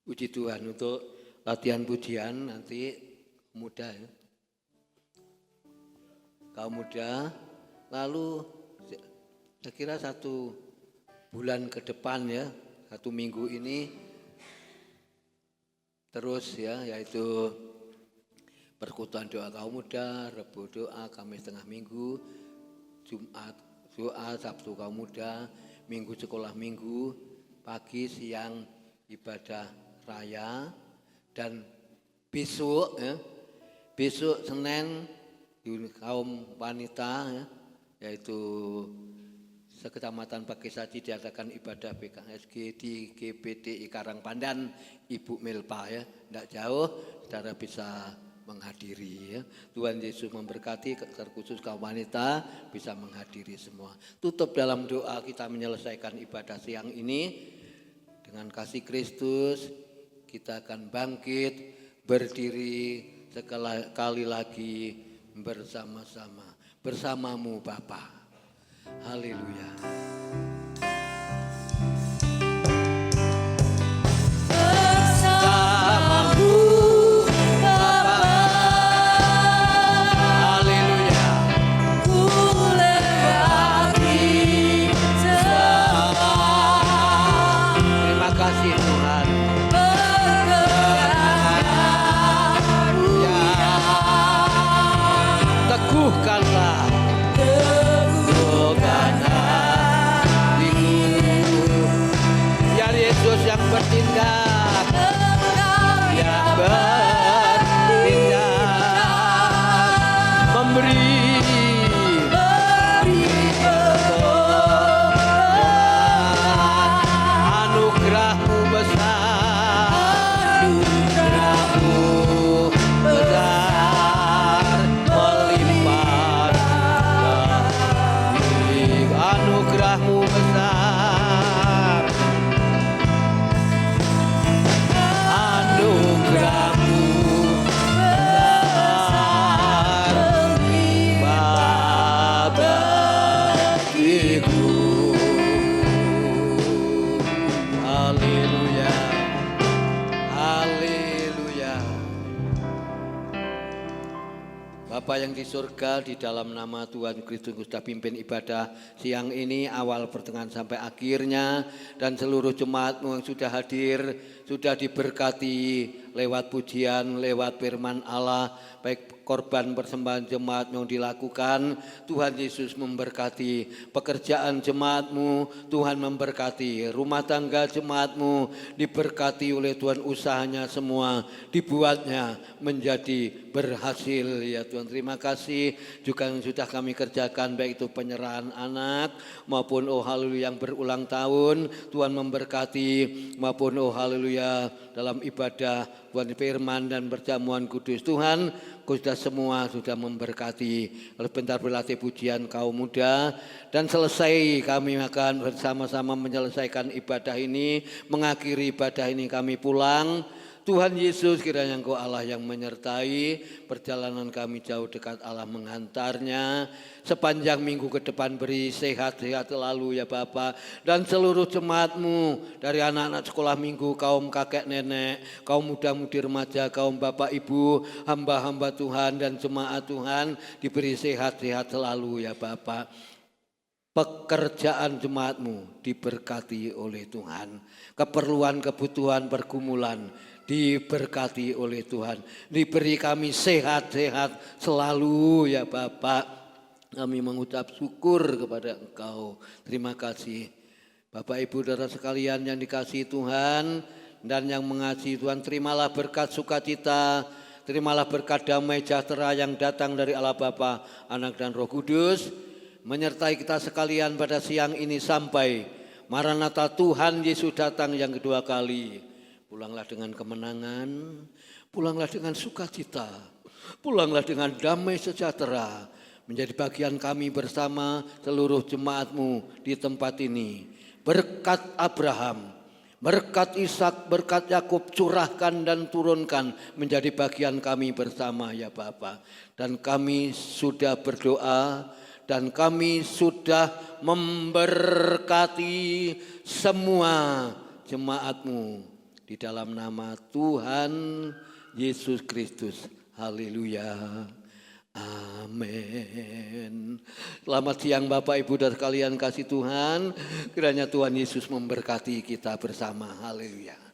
Puji Tuhan. Untuk latihan pujian nanti muda ya. Kaum muda, lalu saya kira 1 bulan ke depan ya, 1 minggu ini terus ya, yaitu persekutuan doa kaum muda, Rebo doa, Kamis tengah minggu, Jumat doa, Sabtu kaum muda, Minggu sekolah minggu, pagi siang ibadah raya, dan besok besok Senin kaum wanita yaitu Sekecamatan Pakisadi diadakan ibadah BKSG di GPDI Karangpandan, Ibu Milpa ya, tidak jauh, saudara bisa menghadiri ya. Tuhan Yesus memberkati, terkhusus kaum wanita bisa menghadiri semua. Tutup dalam doa kita menyelesaikan ibadah siang ini dengan kasih Kristus. Kita akan bangkit berdiri sekali lagi bersama-sama, bersamamu Bapa. Haleluya. Bersamamu Bapa, Haleluya. ku lewati semua Terima kasih Tuhan. pergerakan Ya, teguhkanlah biar Yesus yang bertindak, yang bertindak, memberi anugerah-Mu besar, anugerah-Mu besar, melimpah, anugerah-Mu besar, anugerah-Mu besar, bagiku. Haleluya, haleluya. Bapa yang di surga, di dalam nama Tuhan Kristus sudah pimpin ibadah siang ini awal pertengahan sampai akhirnya, dan seluruh jemaat-Mu yang sudah hadir sudah diberkati lewat pujian, lewat firman Allah, baik korban persembahan jemaat yang dilakukan. Tuhan Yesus memberkati pekerjaan jemaat-Mu, Tuhan memberkati rumah tangga jemaat-Mu, diberkati oleh Tuhan usahanya semua, dibuatnya menjadi berhasil ya Tuhan. Terima kasih juga yang sudah kami kerjakan, baik itu penyerahan anak maupun oh haleluya yang berulang tahun, Tuhan memberkati, maupun oh haleluya dalam ibadah Tuhan firman dan perjamuan kudus. Tuhan sudah semua sudah memberkati. Lalu bentar berlatih pujian kaum muda, dan selesai kami akan bersama-sama menyelesaikan ibadah ini, mengakhiri ibadah ini kami pulang. Tuhan Yesus kiranya Engkau Allah yang menyertai perjalanan kami jauh dekat, Allah menghantarnya. Sepanjang minggu ke depan beri sehat-sehat selalu ya Bapa, dan seluruh jemaat-Mu dari anak-anak sekolah minggu, kaum kakek nenek, kaum muda-mudi remaja, kaum bapak ibu, hamba-hamba Tuhan dan jemaat Tuhan diberi sehat-sehat selalu ya Bapa. Pekerjaan jemaat-Mu diberkati oleh Tuhan, keperluan kebutuhan pergumulan diberkati oleh Tuhan, diberi kami sehat-sehat selalu ya Bapak. Kami mengucap syukur kepada Engkau. Terima kasih Bapak Ibu saudara sekalian yang dikasihi Tuhan dan yang mengasihi Tuhan. Terimalah berkat sukacita, terimalah berkat damai sejahtera yang datang dari Allah Bapa, Anak dan Roh Kudus, menyertai kita sekalian pada siang ini sampai Maranatha Tuhan Yesus datang yang kedua kali. Pulanglah dengan kemenangan, pulanglah dengan sukacita, pulanglah dengan damai sejahtera, menjadi bagian kami bersama seluruh jemaat-Mu di tempat ini. Berkat Abraham, berkat Ishak, berkat Yakub curahkan dan turunkan menjadi bagian kami bersama ya Bapa. Dan kami sudah berdoa dan kami sudah memberkati semua jemaat-Mu di dalam nama Tuhan Yesus Kristus. Haleluya. Amin. Selamat siang Bapak Ibu dan sekalian kasih Tuhan. Kiranya Tuhan Yesus memberkati kita bersama. Haleluya.